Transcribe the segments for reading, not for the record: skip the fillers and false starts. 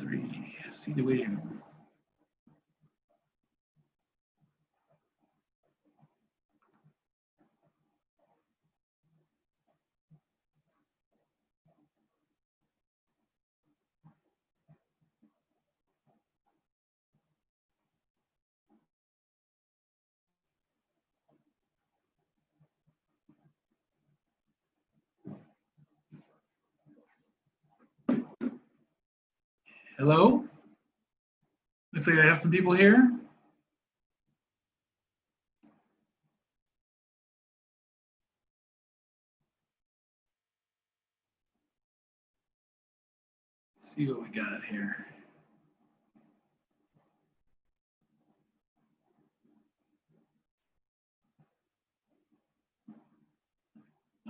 3, see the waiting room. Hello? Looks like I have some people here. Let's see what we got here.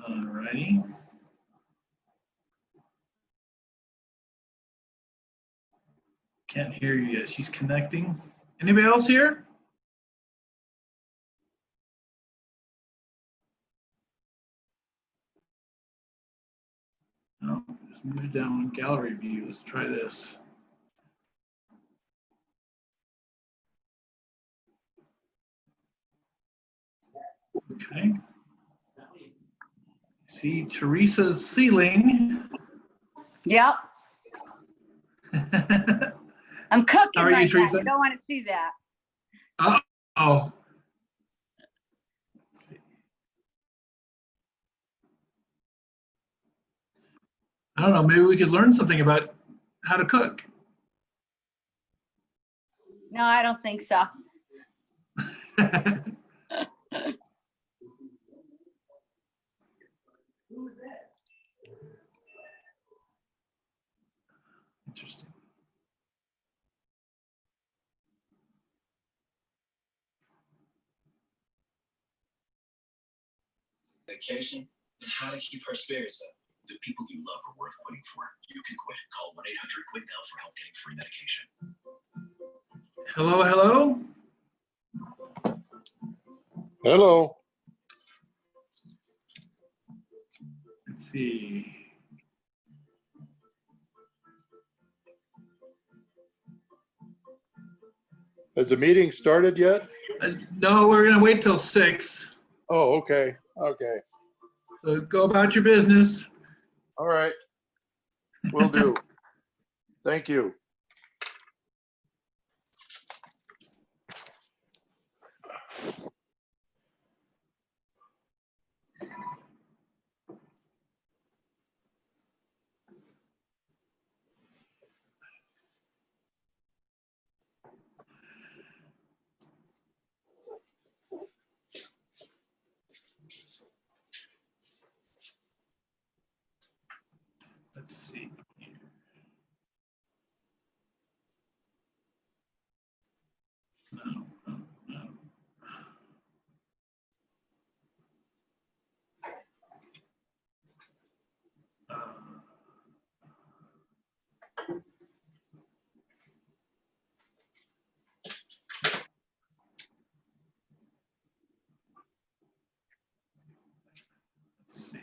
All righty. Can't hear you yet. She's connecting. Anybody else here? No, just move down gallery view. Let's try this. Okay. See Teresa's ceiling. Yep. I'm cooking How are you, right now. Teresa? You don't want to see that. Oh. Let's see. I don't know, maybe we could learn something about how to cook. No, I don't think so. Interesting. Medication and how to keep our spirits up. The people you love are worth quitting for. You can quit. Call 1-800-QUIT now for help getting free medication. Hello, hello. Hello. Let's see. Has the meeting started yet? No, we're gonna wait till 6. Oh, okay. Okay. So go about your business. All right. Will do. Thank you. Let's see. No, no, no. Let's see.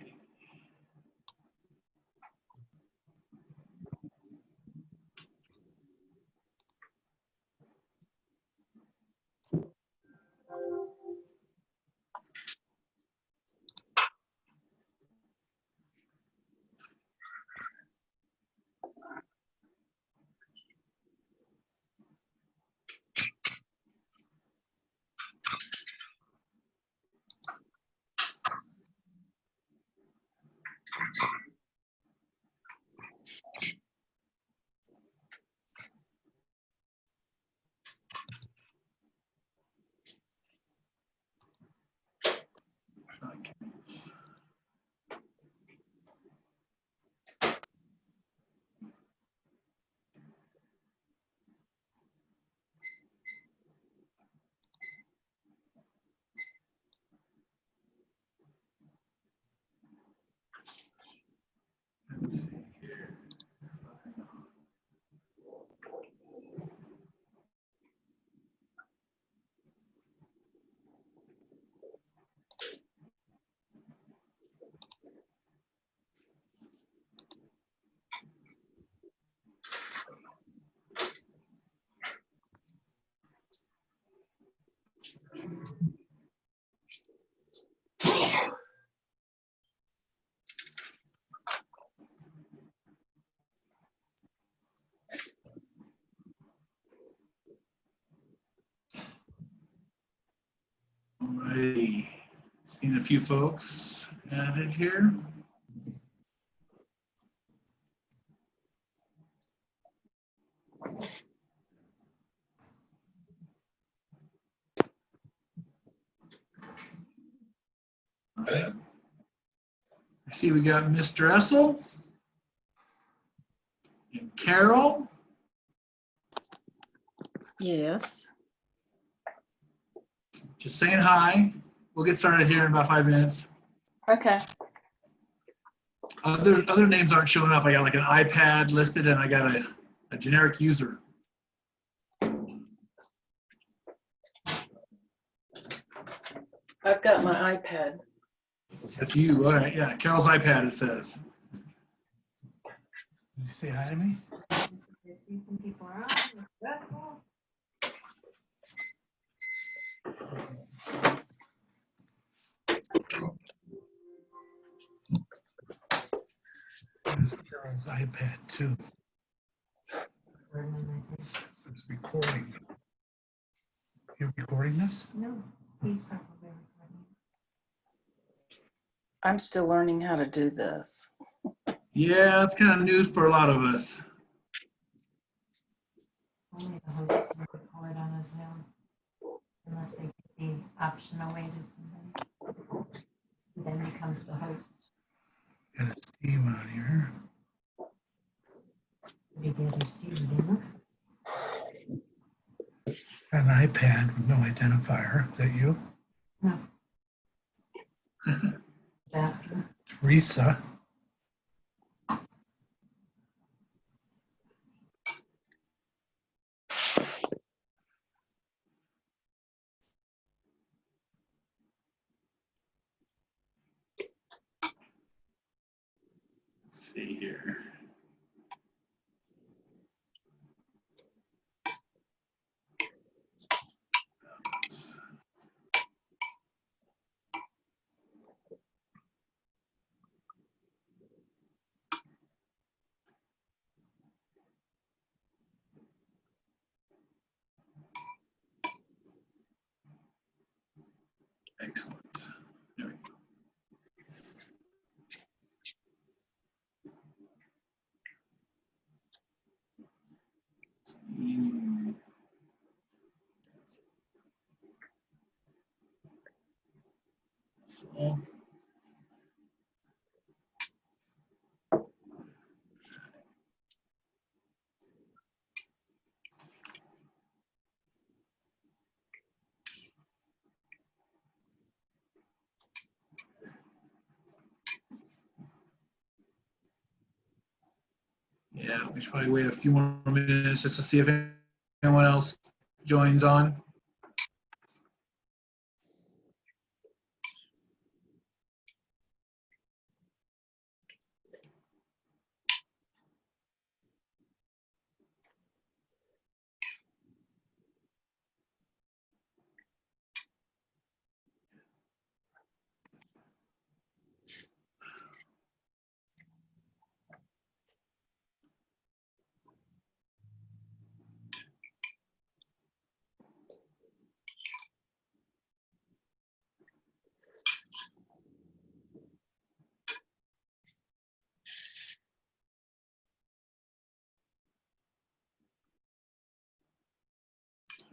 Seen a few folks added here. All right. I see we got Miss Dressel and Carol. Yes. Just saying hi. We'll get started here in about 5 minutes. Okay. Other names aren't showing up. I got like an iPad listed and I got a generic user. I've got my iPad. That's you. All right. Yeah. Carol's iPad, it says. Did you say hi to me? There's Carol's iPad too. It's recording. You're recording this? No, he's probably recording. I'm still learning how to do this. Yeah, it's kind of news for a lot of us. Only the host can record on a Zoom unless they give the option away to somebody. He then becomes the host. Got a Steve on here. Did the other Steve didn't? Got an iPad with no identifier. Is that you? No. Asking. Teresa. Let's see here. Excellent. There we go. So, yeah, we should probably wait a few more minutes just to see if anyone else joins on.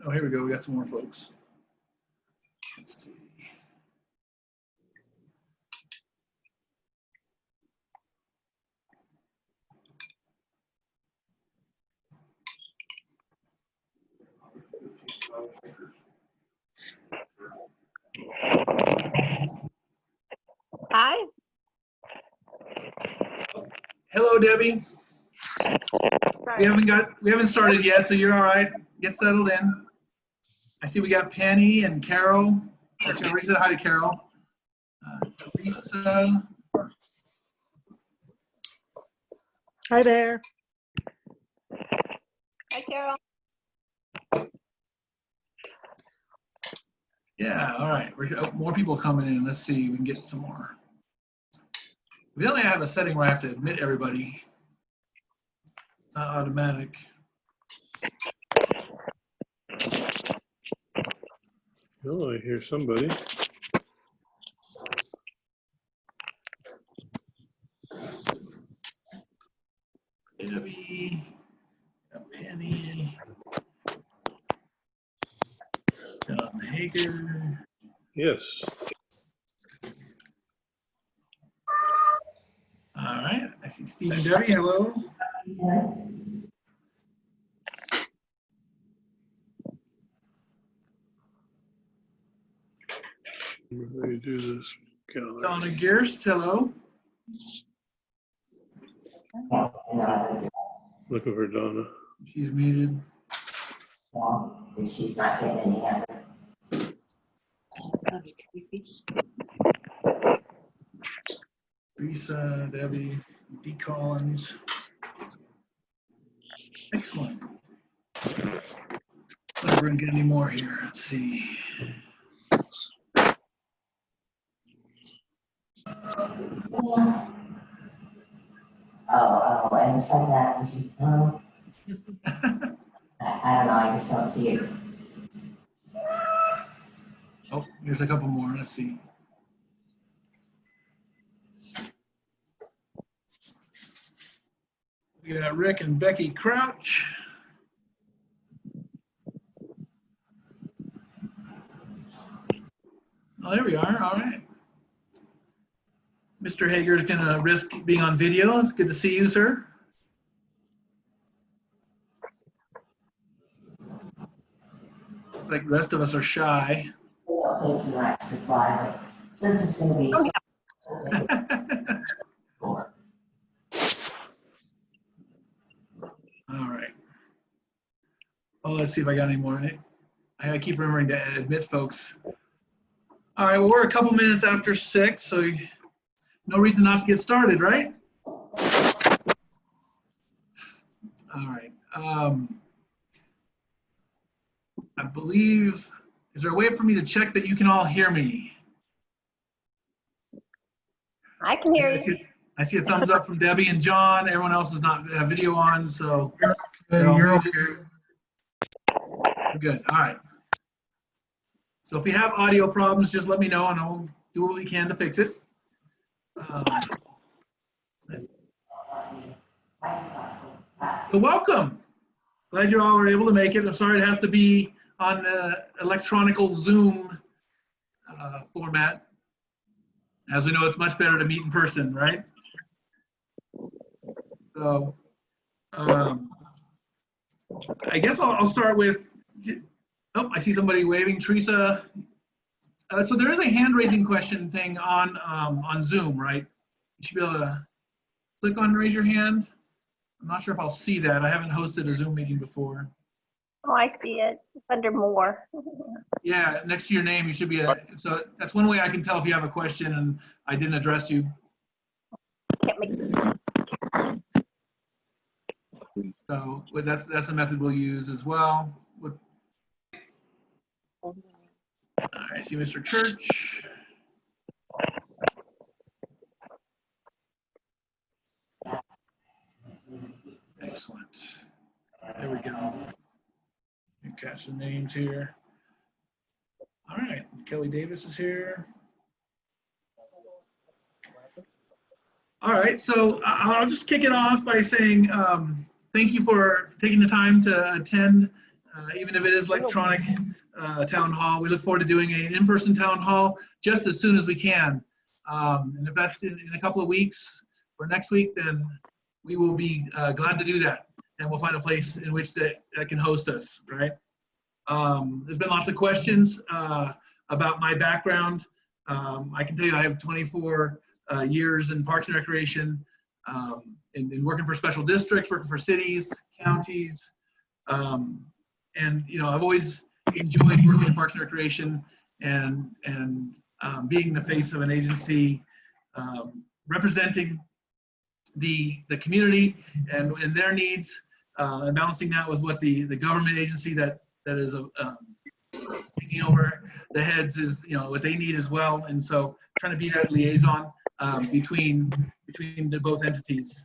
Oh, here we go. We got some more folks. Let's see. Hi. Hello, Debbie. We haven't started yet, so you're all right. Get settled in. I see we got Penny and Carol. Teresa, hi to Carol. Teresa. Hi there. Hi, Carol. Yeah, all right. More people coming in. Let's see if we can get some more. Evidently, I have a setting where I have to admit everybody. It's not automatic. Oh, I hear somebody. Got Penny. John Hager. Yes. All right, I see Steve and Debbie, hello. Let me do this. Donna Gearst, hello. Looking for Donna. She's muted. She's not getting any younger. Lisa, Debbie, D. Collins. Excellent. Let's bring get any more here. Let's see. Oh, and besides that, was you, I don't know, I just don't see it. Oh, here's a couple more. Let's see. We got Rick and Becky Crouch. Oh, there we are. All right. Mr. Hager is going to risk being on video. It's good to see you, sir. Looks like the rest of us are shy. It'll take you nights to fly, but since it's gonna be All right. Well, let's see if I got any more. I keep remembering to admit folks. All right, well, we're a couple minutes after 6, so no reason not to get started, right? All right. I believe, is there a way for me to check that you can all hear me? I can hear you. I see a thumbs up from Debbie and John. Everyone else does not have video on, so. You're okay. We're good. All right. So if you have audio problems, just let me know and I'll do what we can to fix it. So welcome. Glad you all were able to make it. I'm sorry it has to be on the electronical Zoom format. As we know, it's much better to meet in person, right? So I guess I'll start with, oh, I see somebody waving, Teresa. So there is a hand raising question thing on Zoom, right? You should be able to click on raise your hand. I'm not sure if I'll see that. I haven't hosted a Zoom meeting before. Oh, I see it. It's under more. Yeah, next to your name, you should be so that's one way I can tell if you have a question and I didn't address you. Can't make So that's a method we'll use as well. All right, I see Mr. Church. Excellent. There we go. You can catch the names here. All right, Kelly Davis is here. All right, so I'll just kick it off by saying thank you for taking the time to attend, even if it is electronic town hall. We look forward to doing an in-person town hall just as soon as we can. And if that's in a couple of weeks or next week, then we will be glad to do that. And we'll find a place in which that can host us, right? There's been lots of questions about my background. I can tell you I have 24 years in Parks and Recreation, in working for special districts, working for cities, counties. And, you know, I've always enjoyed working in Parks and Recreation and being the face of an agency, representing the community and their needs, and balancing that with what the government agency that is taking over the heads is, you know, what they need as well. And so trying to be that liaison between the both entities.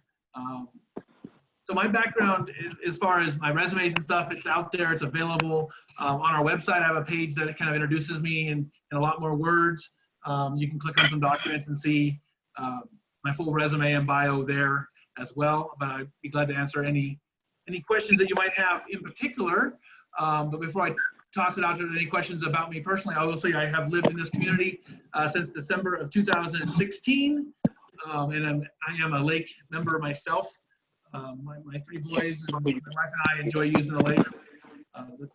So my background is, as far as my resumes and stuff, it's out there, it's available on our website. I have a page that kind of introduces me in a lot more words. You can click on some documents and see my full resume and bio there as well, but I'd be glad to answer any any questions that you might have in particular. But before I toss it out to any questions about me personally, I will say I have lived in this community since December of 2016. And I am a lake member myself. My three boys and my wife and I enjoy using the lake.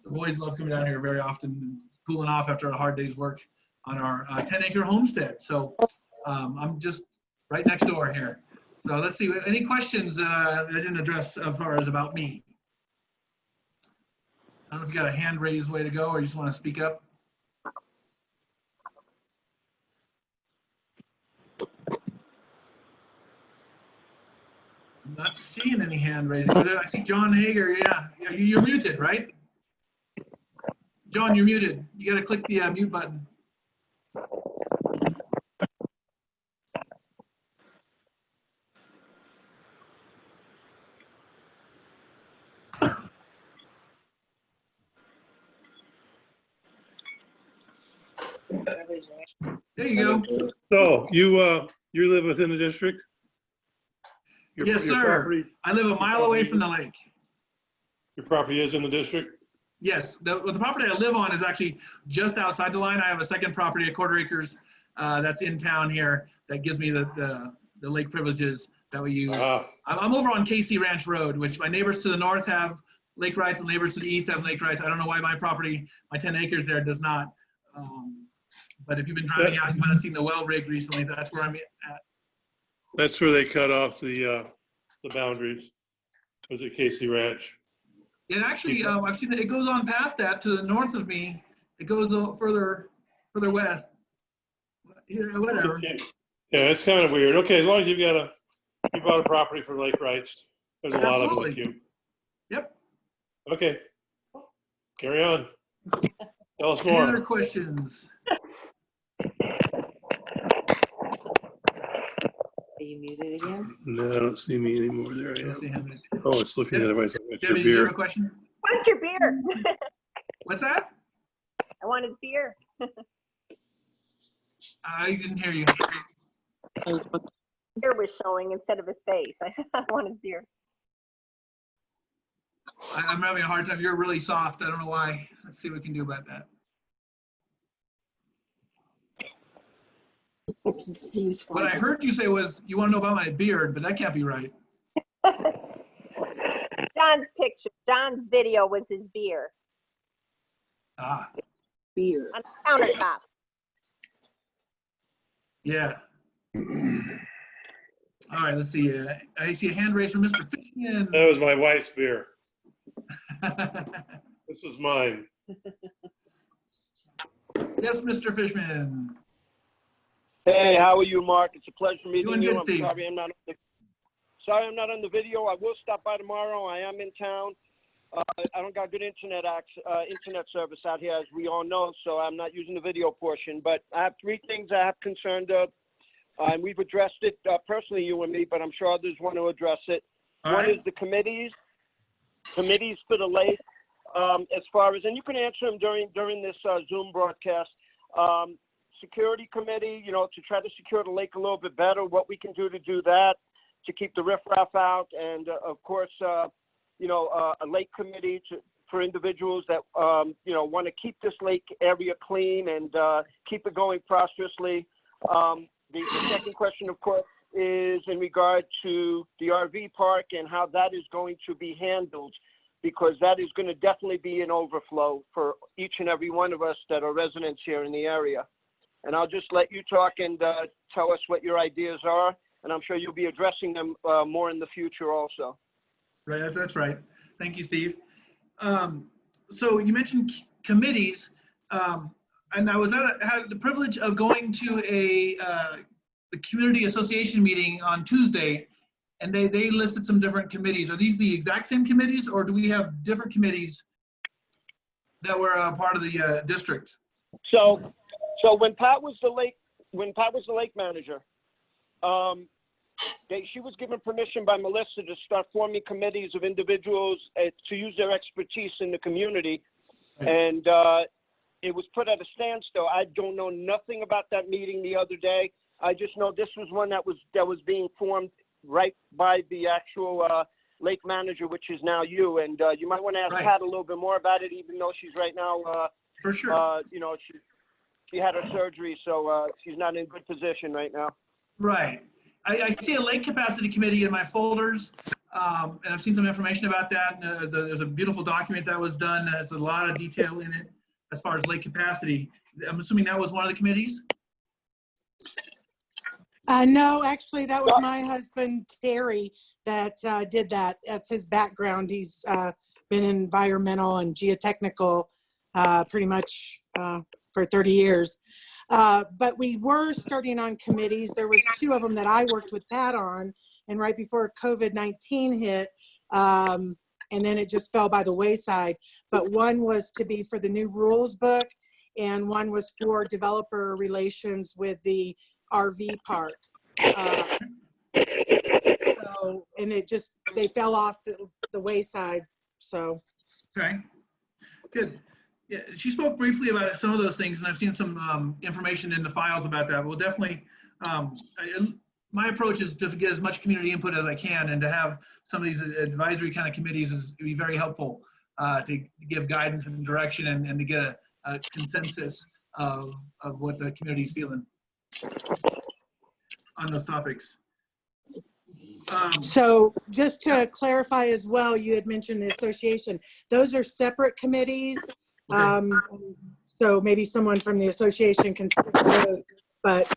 The boys love coming down here very often and cooling off after a hard day's work on our 10-acre homestead. So I'm just right next door here. So let's see, any questions that I didn't address as far as about me? I don't know if you got a hand raised way to go or you just want to speak up. I'm not seeing any hand raising. I see John Hager. Yeah, you're muted, right? John, you're muted. You got to click the mute button. There you go. So you live within the district? Yes, your sir. property- I live a mile away from the lake. Your property is in the district? Yes, the property I live on is actually just outside the line. I have a second property, 1/4 acres, that's in town here. That gives me the lake privileges that we use. I'm over on Casey Ranch Road, which my neighbors to the north have lake rights and neighbors to the east have lake rights. I don't know why my property, my 10 acres there does not. But if you've been driving out, you might have seen the well rig recently. That's where I'm at. That's where they cut off the boundaries. Was it Casey Ranch? And actually, I've seen that it goes on past that to the north of me. It goes a little further west. Yeah, whatever. Yeah, it's kind of weird. Okay, as long as you bought a property for lake rights, there's a lot of them with you. Yep. Okay, carry on. Tell us Any more. other questions? Are you muted again? No, I don't see me anymore. There I I don't see am. him. Oh, it's looking at everybody's Debbie, did you have a question? What's your beer? What's that? I wanted beer. I didn't hear you. Beer was showing instead of his face. I said I wanted beer. I'm having a hard time. You're really soft. I don't know why. Let's see what we can do about that. What I heard you say was you want to know about my beard, but that can't be right. John's picture, John's video was his beer Ah, Beer. on the countertop. yeah. All right, let's see. I see a hand raised from Mr. Fishman. That was my wife's beer. This was mine. Yes, Mr. Fishman. Hey, how are you, Mark? It's a pleasure meeting Doing you. good, I'm Steve. sorry I'm not on the video. I will stop by tomorrow. I am in town. I don't got good internet service out here, as we all know, so I'm not using the video portion. But I have 3 things I have concerned of, and we've addressed it personally, you and me, but I'm sure others want to address it. One is the committees for the lake, as far as, and you can answer them during this Zoom broadcast. Security committee, to try to secure the lake a little bit better, what we can do to do that, to keep the riffraff out, and of course, a lake committee for individuals that, want to keep this lake area clean and keep it going prosperously. The second question, of course, is in regard to the RV park and how that is going to be handled, because that is going to definitely be an overflow for each and every one of us that are residents here in the area. And I'll just let you talk and tell us what your ideas are, and I'm sure you'll be addressing them more in the future also. Right, that's right. Thank you, Steve. So you mentioned committees, and I had the privilege of going to the community association meeting on Tuesday, and they listed some different committees. Are these the exact same committees, or do we have different committees that were part of the district? So when Pat was the lake manager, she was given permission by Melissa to start forming committees of individuals to use their expertise in the community, and it was put at a standstill. I don't know nothing about that meeting the other day. I just know this was one that was being formed right by the actual lake manager, which is now you. And you might want to ask Right. Pat a little bit more about it, even though she's right now, For sure. you know, she had her surgery, so she's not in good position right now. Right. I see a lake capacity committee in my folders, and I've seen some information about that. There's a beautiful document that was done. There's a lot of detail in it as far as lake capacity. I'm assuming that was one of the committees? No, actually, that was my husband, Terry, that did that. That's his background. He's been environmental and geotechnical pretty much for 30 years. But we were starting on committees. There was 2 of them that I worked with Pat on, and right before COVID-19 hit, and then it just fell by the wayside. But one was to be for the new rules book, and one was for developer relations with the RV park. So, and it just, they fell off the wayside, so. Okay, good. Yeah, she spoke briefly about some of those things, and I've seen some information in the files about that. We'll definitely, my approach is to get as much community input as I can, and to have some of these advisory kind of committees is be very helpful to give guidance and direction, and to get a consensus of what the community is feeling on those topics. So just to clarify as well, you had mentioned the association. Those are separate committees. Okay. So maybe someone from the association can speak to those. But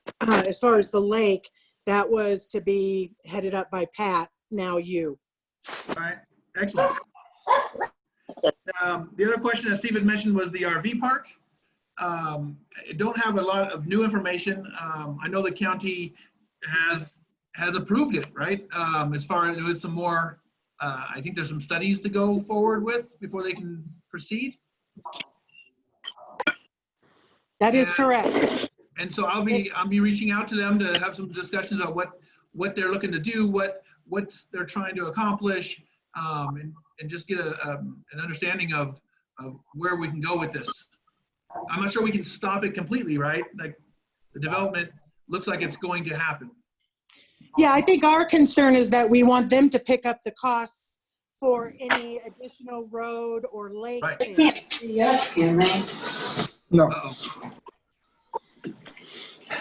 as far as the lake, that was to be headed up by Pat, now you. All right, excellent. The other question that Steve had mentioned was the RV park. I don't have a lot of new information. I know the county has approved it, right? As far as with some more, I think there's some studies to go forward with before they can proceed. That is correct. And so I'll be reaching out to them to have some discussions about what they're looking to do, what they're trying to accomplish, and just get an understanding of where we can go with this. I'm not sure we can stop it completely, right? Like, the development looks like it's going to happen. Yeah, I think our concern is that we want them to pick up the costs for any additional road or lake. Right. things. Yes, can they? No. Uh-oh.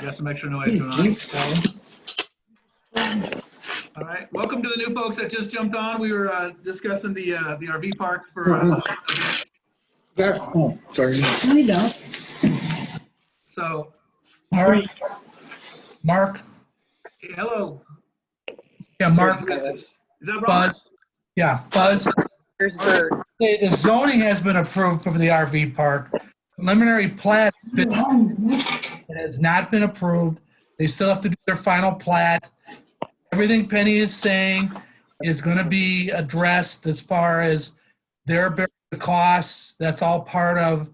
Got some extra noise going on. All right, welcome to the new folks that just jumped on. We were discussing the RV park for. Oh, sorry. I don't. So, Mark, hello. yeah, Mark, Who is this? Is that Ron? Buzz, yeah, Buzz. There's Bert. The zoning has been approved for the RV park. Preliminary plat it has not been approved. They still have to do their final plat. Everything Penny is saying is going to be addressed as far as their costs. That's all part of,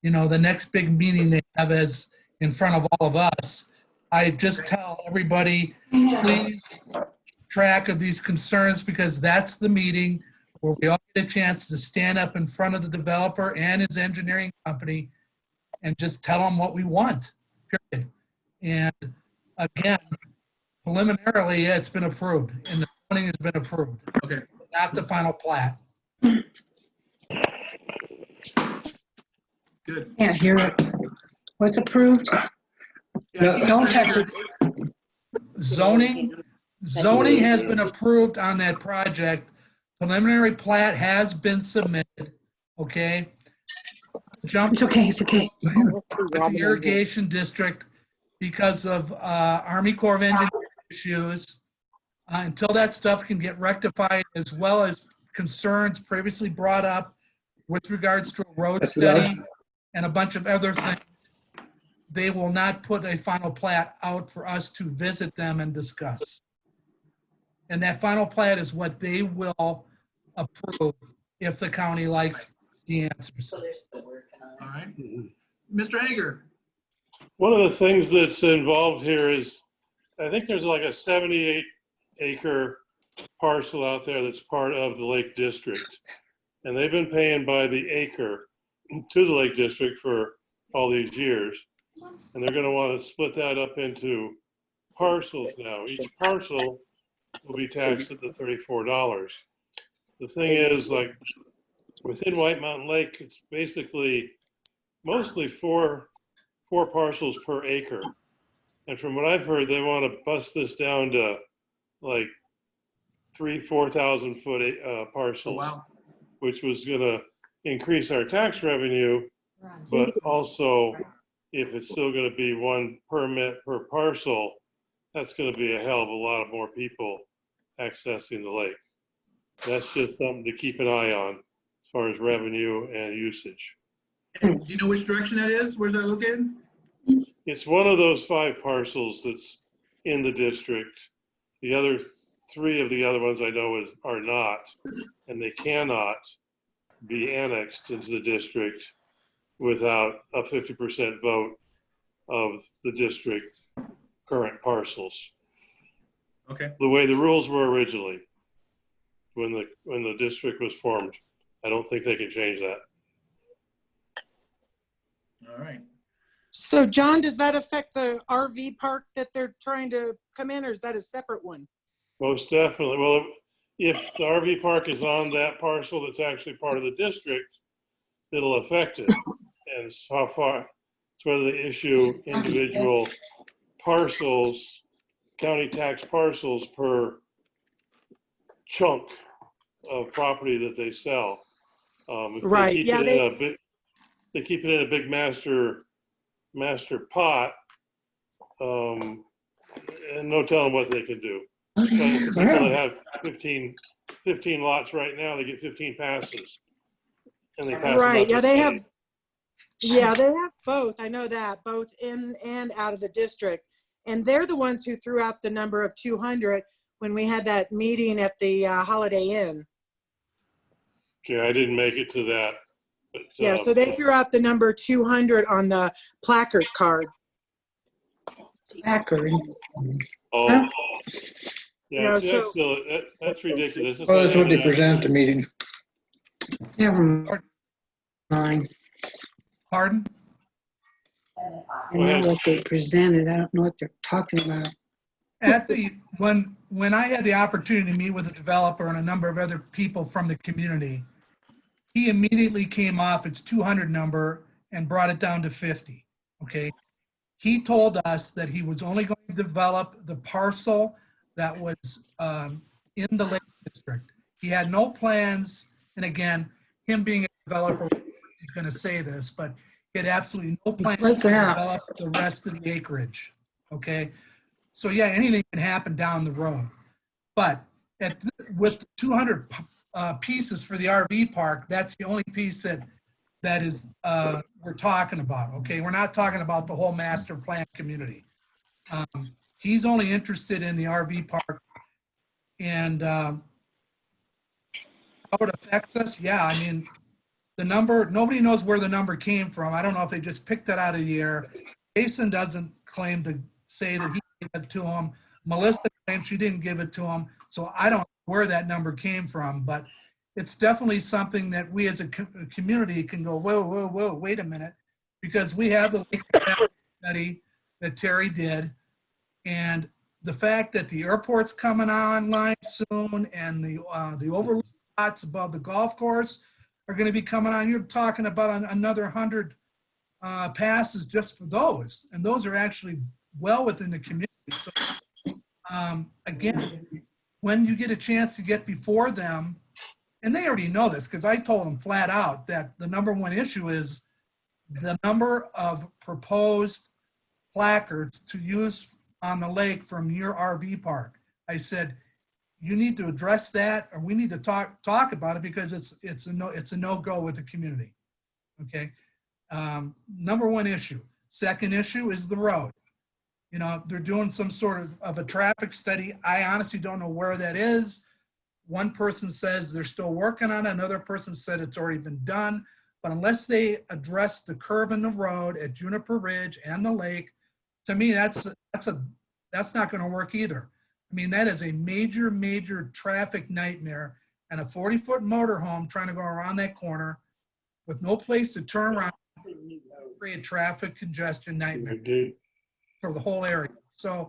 the next big meeting they have is in front of all of us. I just tell everybody, please keep track of these concerns, because that's the meeting where we all get a chance to stand up in front of the developer and his engineering company and just tell them what we want, period. And again, preliminarily, it's been approved, and the zoning has been approved. Okay. Not the final plat. Good. Can't hear it. What's approved? Yeah, Don't touch it. Zoning has been approved on that project. Preliminary plat has been submitted, okay? Jump It's okay, it's okay. with the irrigation district because of Army Corps of Engineers issues. Until that stuff can get rectified, as well as concerns previously brought up with regards to a road study and a bunch of other things, they will not put a final plat out for us to visit them and discuss. And that final plat is what they will approve if the county likes the answers. So they're still working on it. All right. Mr. Hager. One of the things that's involved here is, I think there's like a 78-acre parcel out there that's part of the Lake District. And they've been paying by the acre to the Lake District for all these years. And they're going to want to split that up into parcels now. Each parcel will be taxed at the $34. the thing is, like, within White Mountain Lake, it's basically mostly four parcels per acre. And from what I've heard, they want to bust this down to like 4,000 foot parcels, Oh, wow. which was going to increase our tax revenue, but also if it's still going to be one permit per parcel, that's going to be a hell of a lot of more people accessing the lake. That's just something to keep an eye on as far as revenue and usage. Do you know which direction that is? Where's that located? It's one of those 5 parcels that's in the district. The other 3 of the other ones I know are not, and they cannot be annexed into the district without a 50% vote of the district current parcels. Okay. The way the rules were originally when the district was formed. I don't think they can change that. All right. So John, does that affect the RV park that they're trying to come in, or is that a separate one? Most definitely. Well, if the RV park is on that parcel that's actually part of the district, it'll affect it. And it's how far, it's whether they issue individual parcels, county tax parcels per chunk of property that they sell. If Right. They keep Yeah, it in a big, they keep it in a big master pot, and no telling what they can do. But the people that have 15 lots right now, they get 15 passes. And they pass them right. up Yeah, as they many. have. Yeah, they have both. I know that, both in and out of the district. And they're the ones who threw out the number of 200 when we had that meeting at the Holiday Inn. Okay, I didn't make it to that. But, Yeah, so they threw out the number 200 on the placard card. Placard. Oh, yeah, Yeah, see, that's ridiculous. Well, that's what they present at the meeting. Never mind. Pardon? I know what they presented. I don't know what they're talking about. When I had the opportunity to meet with a developer and a number of other people from the community, he immediately came off its 200 number and brought it down to 50. Okay. He told us that he was only going to develop the parcel that was in the Lake District. He had no plans, and again, him being a developer, he's going to say this, but he had absolutely no plans to develop the rest of the acreage. Okay. So yeah, anything can happen down the road. But with 200 pieces for the RV park, that's the only piece that is we're talking about. Okay, we're not talking about the whole master plan community. He's only interested in the RV park, and how it affects us. Yeah, I mean, the number, nobody knows where the number came from. I don't know if they just picked that out of the air. Jason doesn't claim to say that he gave it to him. Melissa claims she didn't give it to him. So I don't know where that number came from, but it's definitely something that we as a community can go, whoa, wait a minute, because we have the lake study that Terry did, and the fact that the airport's coming online soon and the overlook lots above the golf course are going to be coming on. You're talking about another 100 passes just for those, and those are actually well within the community. So, again, when you get a chance to get before them, and they already know this because I told them flat out that the number one issue is the number of proposed placards to use on the lake from your RV park. I said, you need to address that, or we need to talk about it, because it's a no-go with the community. Okay. Number one issue. Second issue is the road. You know, they're doing some sort of a traffic study. I honestly don't know where that is. One person says they're still working on it. Another person said it's already been done. But unless they address the curve in the road at Juniper Ridge and the lake, to me, that's not going to work either. I mean, that is a major traffic nightmare, and a 40-foot motorhome trying to go around that corner with no place to turn around, create traffic congestion nightmare for the whole area. So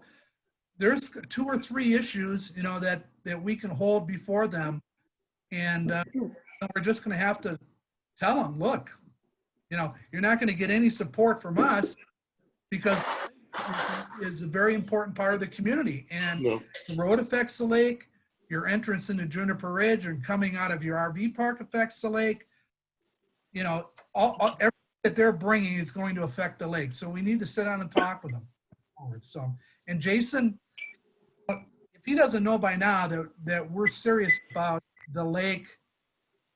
there's 2 or 3 issues, you know, that we can hold before them And we're just going to have to tell them, look, you're not going to get any support from us because is a very important part of the community. And No. the road affects the lake. Your entrance into Juniper Ridge and coming out of your RV park affects the lake. Everything that they're bringing is going to affect the lake. So we need to sit down and talk with them. So, and Jason, if he doesn't know by now that we're serious about the lake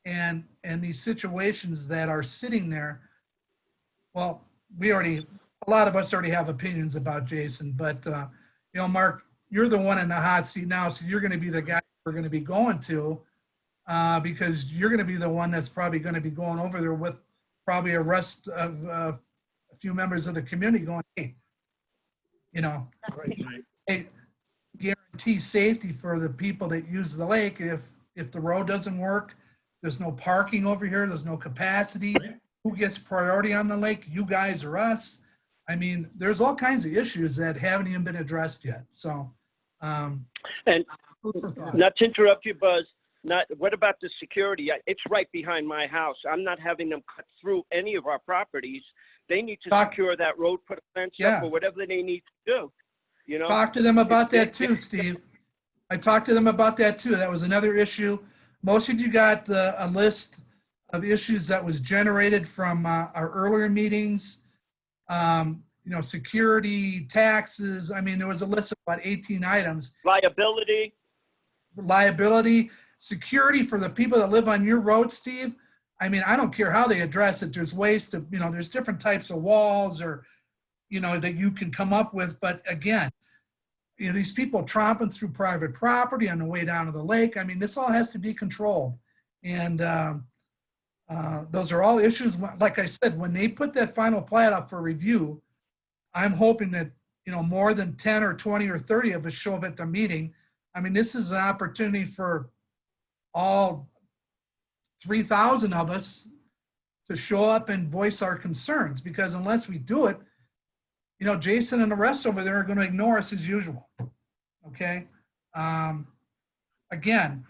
and these situations that are sitting there, well, a lot of us already have opinions about Jason, but Mark, you're the one in the hot seat now, so you're going to be the guy we're going to be going to because you're going to be the one that's probably going to be going over there with probably a rest of a few members of the community going, hey, hey, guarantee safety for the people that use the lake. If the road doesn't work, there's no parking over here, there's no capacity. Who gets priority on the lake? You guys or us? I mean, there's all kinds of issues that haven't even been addressed yet. So, and food for thought. not to interrupt you, Buzz, what about the security? It's right behind my house. I'm not having them cut through any of our properties. They need to secure that road, put a fence up or whatever they need to do. Talk to them about that too, Steve. I talked to them about that too. That was another issue. Most of you got a list of issues that was generated from our earlier meetings. Security, taxes. I mean, there was a list of about 18 items. Liability, security for the people that live on your road, Steve. I mean, I don't care how they address it. There's ways to, there's different types of walls or, that you can come up with. But again, these people tromping through private property on the way down to the lake. I mean, this all has to be controlled. And those are all issues. Like I said, when they put that final plat up for review, I'm hoping that, more than 10 or 20 or 30 of us show up at the meeting. I mean, this is an opportunity for all 3,000 of us to show up and voice our concerns, because unless we do it, Jason and the rest over there are going to ignore us as usual. Okay. Again,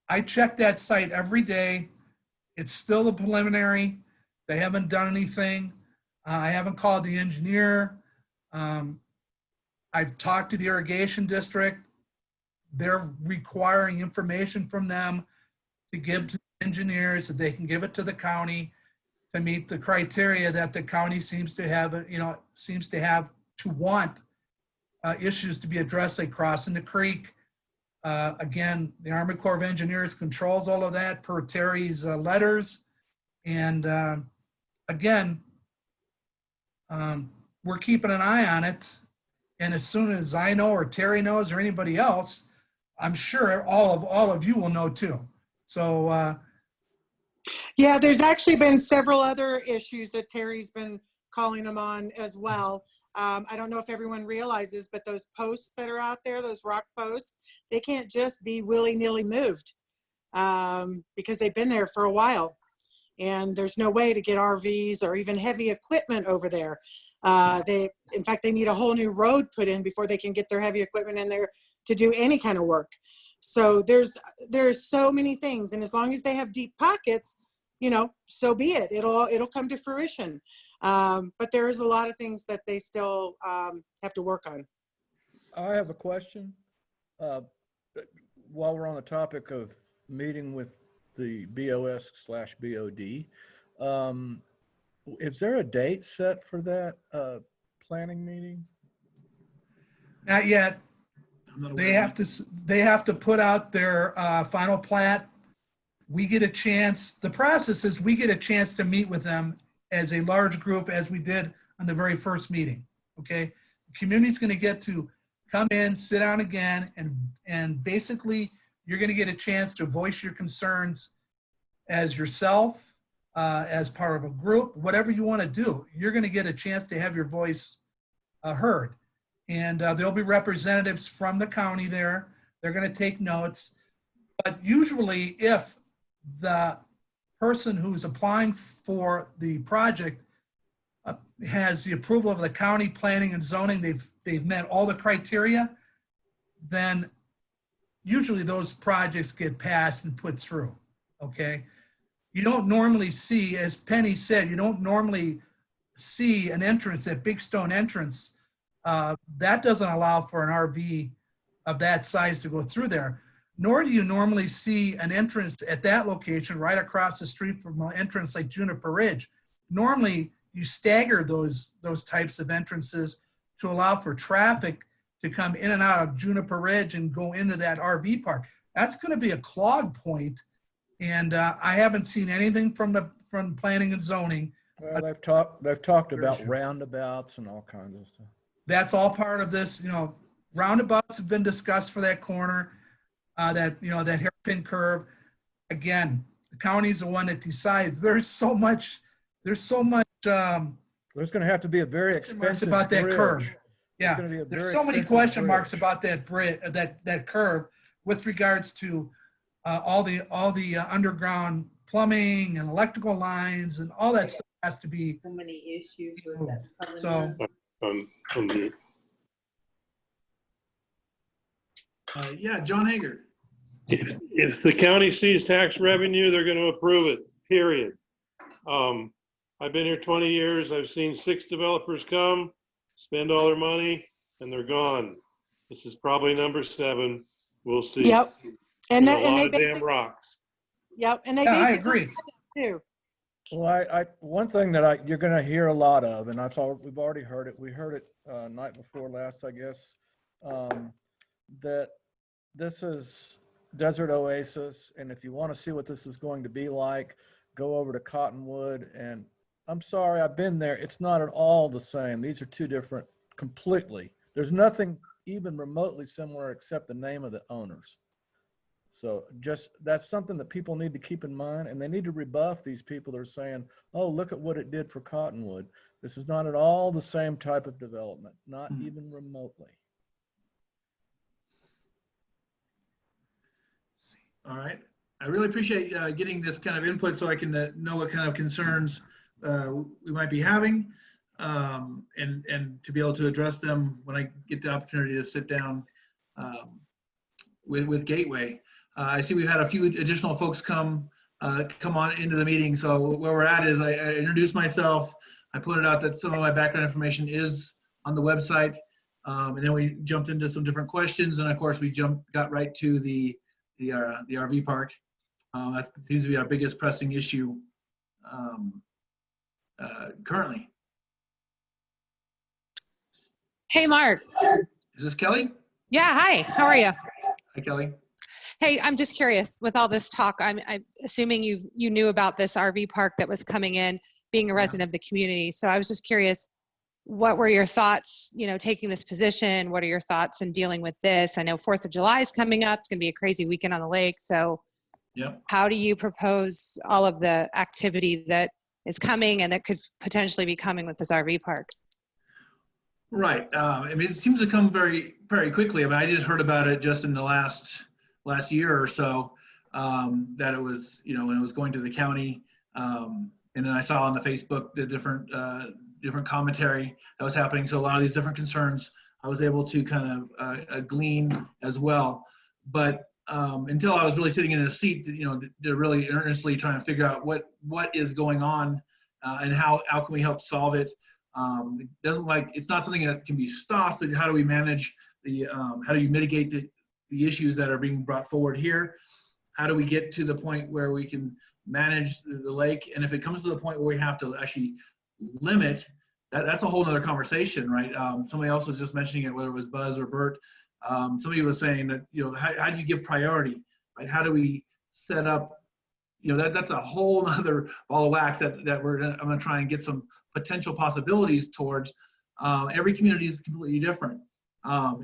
I check that site every day. It's still a preliminary. They haven't done anything. I haven't called the engineer. I've talked to the irrigation district. They're requiring information from them to give to the engineers so they can give it to the county to meet the criteria that the county seems to have, to want issues to be addressed, like crossing the creek. Again, the Army Corps of Engineers controls all of that per Terry's letters. And again, we're keeping an eye on it. And as soon as I know or Terry knows or anybody else, I'm sure all of you will know too. So yeah, there's actually been several other issues that Terry's been calling them on as well. I don't know if everyone realizes, but those posts that are out there, those rock posts, they can't just be willy-nilly moved because they've been there for a while. And there's no way to get RVs or even heavy equipment over there. In fact, they need a whole new road put in before they can get their heavy equipment in there to do any kind of work. So there's so many things, and as long as they have deep pockets, so be it. It'll come to fruition. But there is a lot of things that they still have to work on. I have a question. While we're on the topic of meeting with the BOS/BOD, is there a date set for that planning meeting? not yet. They have to put out their final plat. We get a chance. The process is we get a chance to meet with them as a large group, as we did on the very first meeting. Okay, the community's going to get to come in, sit down again, and basically you're going to get a chance to voice your concerns as yourself, as part of a group, whatever you want to do. You're going to get a chance to have your voice heard. And there'll be representatives from the county there. They're going to take notes. But usually if the person who's applying for the project has the approval of the county planning and zoning, they've met all the criteria, then usually those projects get passed and put through, okay? You don't normally see, as Penny said, you don't normally see an entrance, that big stone entrance. That doesn't allow for an RV of that size to go through there. Nor do you normally see an entrance at that location right across the street from an entrance like Juniper Ridge. Normally, you stagger those types of entrances to allow for traffic to come in and out of Juniper Ridge and go into that RV park. That's going to be a clog point, and I haven't seen anything from planning and zoning. Well, they've talked about roundabouts and all kinds of stuff. That's all part of this. Roundabouts have been discussed for that corner, that hairpin curve. Again, the county's the one that decides. There's so much. There's going to have to be a very expensive about that bridge. curve. Yeah, there's so many question marks about that bridge, that curve, with regards to all the underground plumbing and electrical lines and all that stuff has to be. So many issues with that. So. Yeah, John Hager. If the county sees tax revenue, they're going to approve it, period. I've been here 20 years. I've seen 6 developers come, spend all their money, and they're gone. This is probably number 7. We'll see. Yep. And a lot of damn basically, rocks. yep. And they Yeah, I basically agree. too. Well, one thing that you're going to hear a lot of, and we've already heard it. We heard it night before last, I guess, that this is Desert Oasis, and if you want to see what this is going to be like, go over to Cottonwood. And I'm sorry, I've been there. It's not at all the same. These are two different completely. There's nothing even remotely similar except the name of the owners. So that's something that people need to keep in mind, and they need to rebuff these people that are saying, oh, look at what it did for Cottonwood. This is not at all the same type of development, not even remotely. All right. I really appreciate getting this kind of input so I can know what kind of concerns we might be having, and to be able to address them when I get the opportunity to sit down with Gateway. I see we've had a few additional folks come on into the meeting. So where we're at is I introduced myself. I pointed out that some of my background information is on the website, and then we jumped into some different questions, and of course we got right to the RV park. That seems to be our biggest pressing issue currently. Hey, Mark. Is this Kelly? Yeah, hi. How are you? Hi, Kelly. Hey, I'm just curious, with all this talk, I'm assuming you knew about this RV park that was coming in, being a resident of the community. So I was just curious, what were your thoughts, taking this position? What are your thoughts in dealing with this? I know 4th of July is coming up. It's going to be a crazy weekend on the lake. So how do you propose all of the activity that is coming and that could potentially be coming with this RV park? Right. It seems to come very, very quickly. I just heard about it just in the last year or so, that it was, when it was going to the county. And then I saw on the Facebook the different commentary that was happening. So a lot of these different concerns I was able to kind of glean as well. But until I was really sitting in a seat, to really earnestly trying to figure out what is going on and how can we help solve it. It's not something that can be stopped, but how do we manage how do you mitigate the issues that are being brought forward here? How do we get to the point where we can manage the lake? And if it comes to the point where we have to actually limit, that's a whole nother conversation, right? Somebody else was just mentioning it, whether it was Buzz or Bert. Somebody was saying that, how do you give priority, right? How do we set up, that's a whole other ball of wax that I'm gonna try and get some potential possibilities towards. Every community is completely different.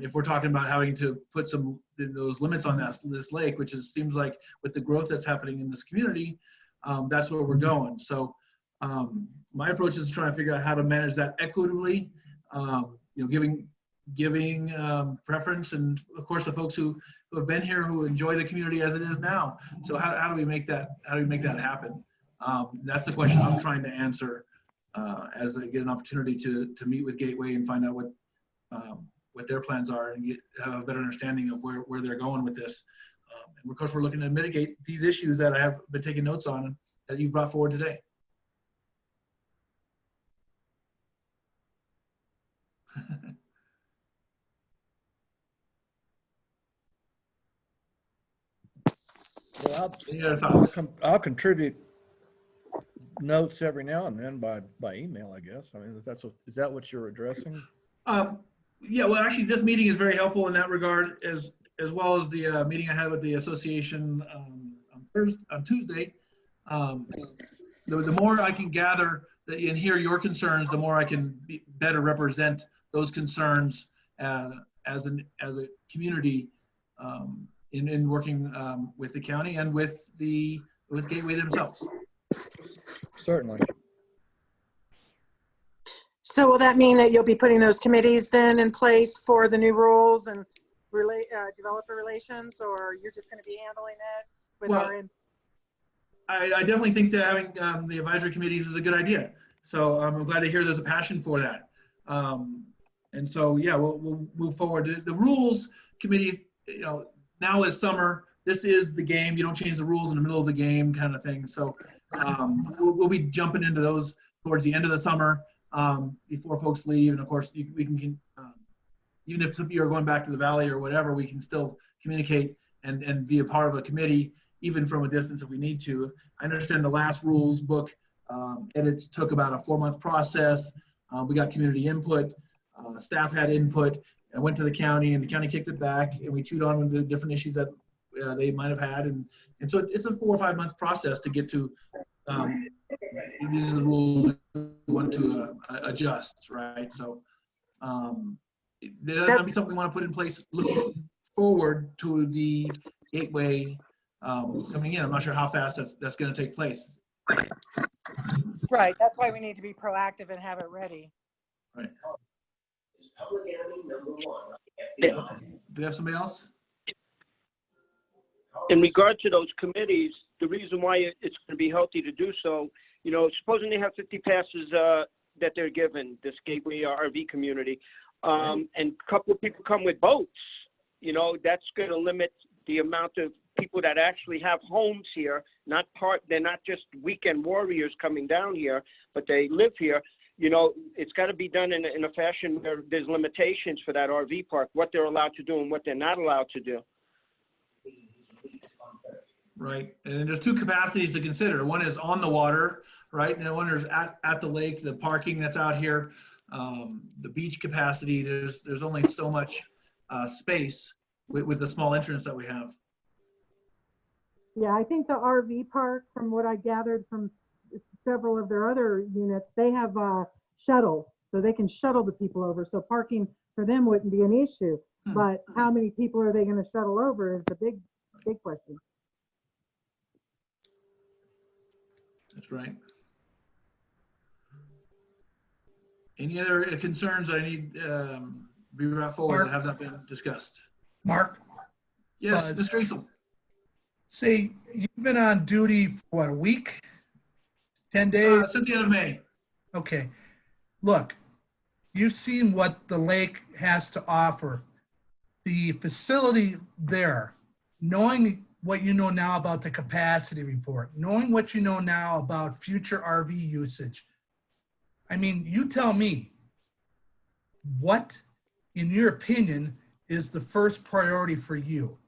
If we're talking about having to put those limits on this lake, which seems like with the growth that's happening in this community, that's where we're going. So my approach is trying to figure out how to manage that equitably, giving preference, and of course the folks who have been here, who enjoy the community as it is now. So how do we make that happen? That's the question I'm trying to answer as I get an opportunity to meet with Gateway and find out what their plans are and have a better understanding of where they're going with this. And of course, we're looking to mitigate these issues that I have been taking notes on that you brought forward today. Well, Any other thoughts? I'll contribute notes every now and then by email, I guess. I mean, is that what you're addressing? Yeah, well, actually, this meeting is very helpful in that regard, as well as the meeting I had with the association on Tuesday. The more I can gather and hear your concerns, the more I can better represent those concerns as a community in working with the county and with Gateway themselves. Certainly. So will that mean that you'll be putting those committees then in place for the new rules and developer relations, or you're just going to be handling it with our input? I definitely think that having the advisory committees is a good idea. So I'm glad to hear there's a passion for that. And so, yeah, we'll move forward. The rules committee, now is summer. This is the game. You don't change the rules in the middle of the game kind of thing. So we'll be jumping into those towards the end of the summer before folks leave. And of course, we can even if some of you are going back to the valley or whatever, we can still communicate and be a part of a committee, even from a distance if we need to. I understand the last rules book edits took about a 4-month process. We got community input, staff had input, and went to the county, and the county kicked it back, and we chewed on the different issues that they might have had. And so it's a 4 or 5 month process to get to these are the rules we want to adjust, right? So that'll be something we want to put in place looking forward to the Gateway coming in. I'm not sure how fast that's going to take place. Right. That's why we need to be proactive and have it ready. Right. Public enemy number one. Do we have somebody else? In regard to those committees, the reason why it's going to be healthy to do so, supposing they have 50 passes that they're given, this Gateway RV community, and a couple of people come with boats, that's going to limit the amount of people that actually have homes here, they're not just weekend warriors coming down here, but they live here. It's got to be done in a fashion where there's limitations for that RV park, what they're allowed to do and what they're not allowed to do. Right, and there's 2 capacities to consider. One is on the water, right? And one is at the lake, the parking that's out here, the beach capacity. There's only so much space with the small entrance that we have. Yeah, I think the RV park, from what I gathered from several of their other units, they have shuttles, so they can shuttle the people over. So parking for them wouldn't be an issue. But how many people are they going to shuttle over is the big question. That's right. Any other concerns I need be brought forward that have not been discussed? Mark? Yes, Mr. Easel. See, you've been on duty for what, a week? 10 days? Since the end of May. Okay. Look, you've seen what the lake has to offer. The facility there, knowing what you know now about the capacity report, knowing what you know now about future RV usage, I mean, you tell me, what, in your opinion, is the first priority for you?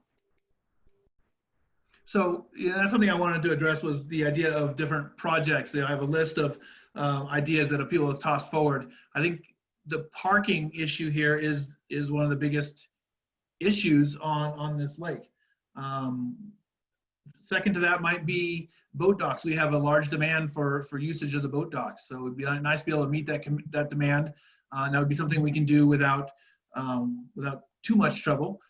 So that's something I wanted to address, was the idea of different projects. I have a list of ideas that people have tossed forward. I think the parking issue here is one of the biggest issues on this lake. Second to that might be boat docks. We have a large demand for usage of the boat docks, so it would be nice to be able to meet that demand. And that would be something we can do without too much trouble.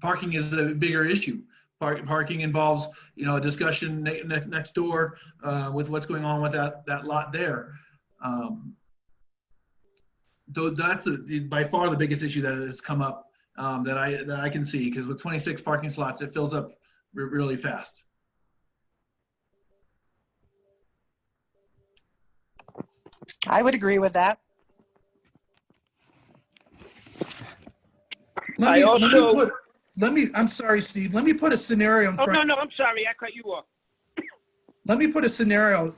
Parking is a bigger issue. Parking involves, a discussion next door with what's going on with that lot there. Though that's by far the biggest issue that has come up that I can see, because with 26 parking slots, it fills up really fast. I would agree with that. I'm sorry, Steve. Let me put a scenario in Oh, front. no, I'm sorry. I cut you off. Let me put a scenario.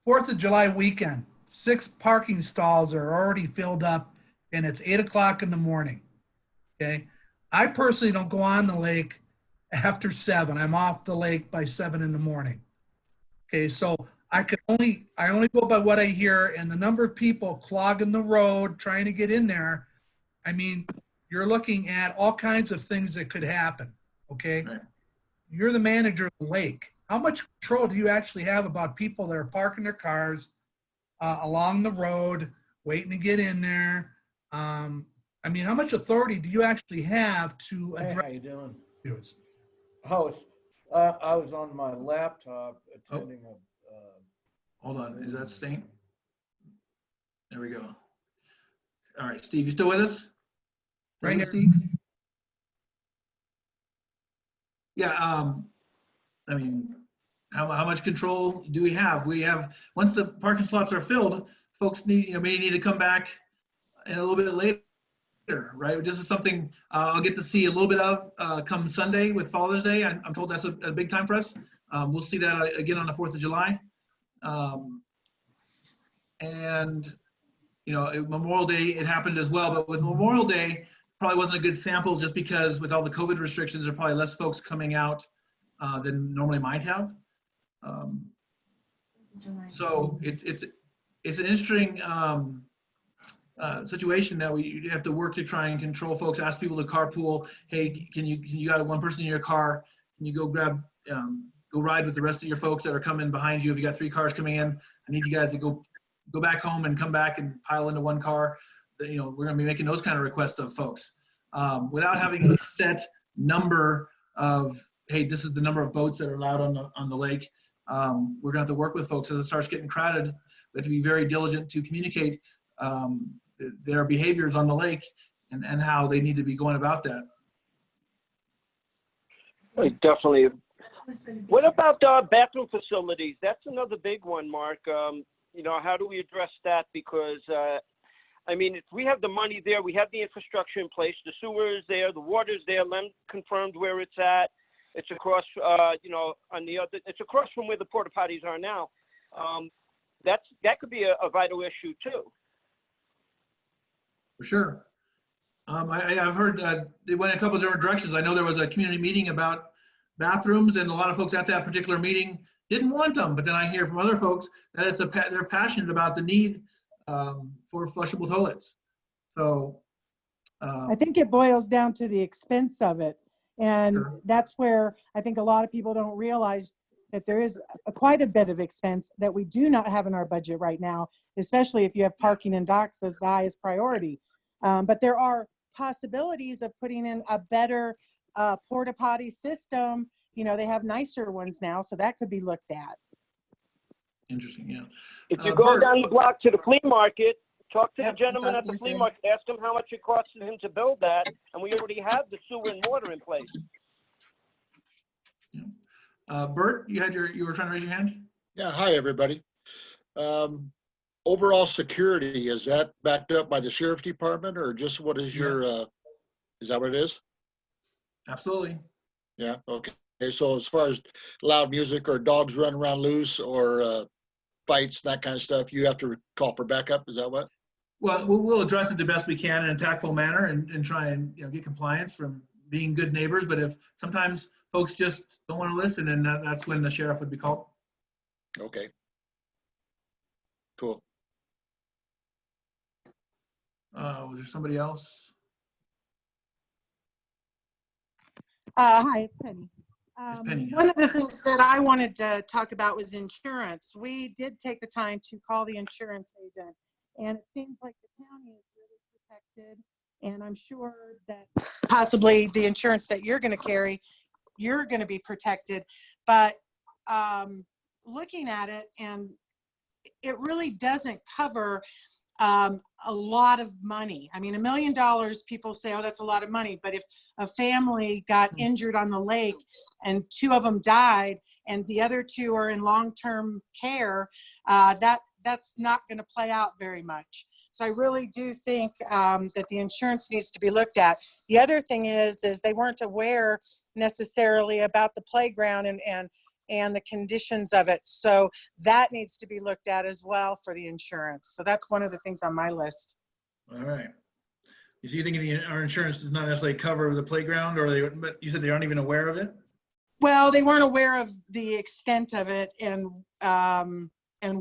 4th of July weekend, 6 parking stalls are already filled up and it's 8 o'clock in the morning. Okay. I personally don't go on the lake after 7. I'm off the lake by 7 in the morning. Okay. So I only go by what I hear, and the number of people clogging the road, trying to get in there. I mean, you're looking at all kinds of things that could happen. Okay. Right. You're the manager of the lake. How much control do you actually have about people that are parking their cars along the road, waiting to get in there? I mean, how much authority do you actually have to Hey, address how you doing? issues? I was on my laptop attending Hold on, is that Stain? There we go. All right, Steve, you still with us? Right here. Steve? Yeah, I mean, how much control do we have? We have, once the parking slots are filled, folks may need to come back in a little bit later, right? This is something I'll get to see a little bit of come Sunday with Father's Day. I'm told that's a big time for us. We'll see that again on the 4th of July. And Memorial Day, it happened as well, but with Memorial Day, probably wasn't a good sample just because with all the COVID restrictions, there are probably less folks coming out than normally might have. So it's an interesting situation that you have to work to try and control folks, ask people to carpool. Hey, can you got one person in your car? Can you go grab, go ride with the rest of your folks that are coming behind you? If you got 3 cars coming in, I need you guys to go back home and come back and pile into one car. We're going to be making those kind of requests of folks without having a set number of, hey, this is the number of boats that are allowed on the lake. We're going to have to work with folks as it starts getting crowded. We have to be very diligent to communicate their behaviors on the lake and how they need to be going about that. Definitely. What about bathroom facilities? That's another big one, Mark. How do we address that? Because, I mean, if we have the money there, we have the infrastructure in place, the sewer is there, the water's there, Len confirmed where it's at. It's across, it's across from where the porta potties are now. That could be a vital issue too. For sure. I've heard they went in a couple of different directions. I know there was a community meeting about bathrooms, and a lot of folks at that particular meeting didn't want them. But then I hear from other folks that they're passionate about the need for flushable toilets. So I think it boils down to the expense of it. And Sure. that's where I think a lot of people don't realize that there is quite a bit of expense that we do not have in our budget right now, especially if you have parking and docks as the highest priority. But there are possibilities of putting in a better porta potty system. They have nicer ones now, so that could be looked at. Interesting, yeah. If you go Bert, down the block to the flea market, talk to Yep, the gentleman that's at the what I flea said. market, ask him how much it costs him to build that, and we already have the sewer and water in place. Bert, you were trying to raise your hand? Yeah, hi, everybody. Overall security, is that backed up by the sheriff's department, or just what is your, is that what it is? Absolutely. Yeah, okay. So as far as loud music or dogs running around loose or fights, that kind of stuff, you have to call for backup, is that what? Well, we'll address it the best we can in a tactful manner and try and get compliance from being good neighbors. But if sometimes folks just don't want to listen, and that's when the sheriff would be called. Okay. Cool. Was there somebody else? Hi, it's Penny. It's Penny. One of the things that I wanted to talk about was insurance. We did take the time to call the insurance agent, and it seems like the county is really protected. And I'm sure that possibly the insurance that you're going to carry, you're going to be protected. But looking at it, and it really doesn't cover a lot of money. I mean, $1 million, people say, oh, that's a lot of money. But if a family got injured on the lake and 2 of them died and the other 2 are in long-term care, that's not going to play out very much. So I really do think that the insurance needs to be looked at. The other thing is they weren't aware necessarily about the playground and the conditions of it. So that needs to be looked at as well for the insurance. So that's one of the things on my list. All right. So you think our insurance does not necessarily cover the playground, or but you said they aren't even aware of it? Well, they weren't aware of the extent of it and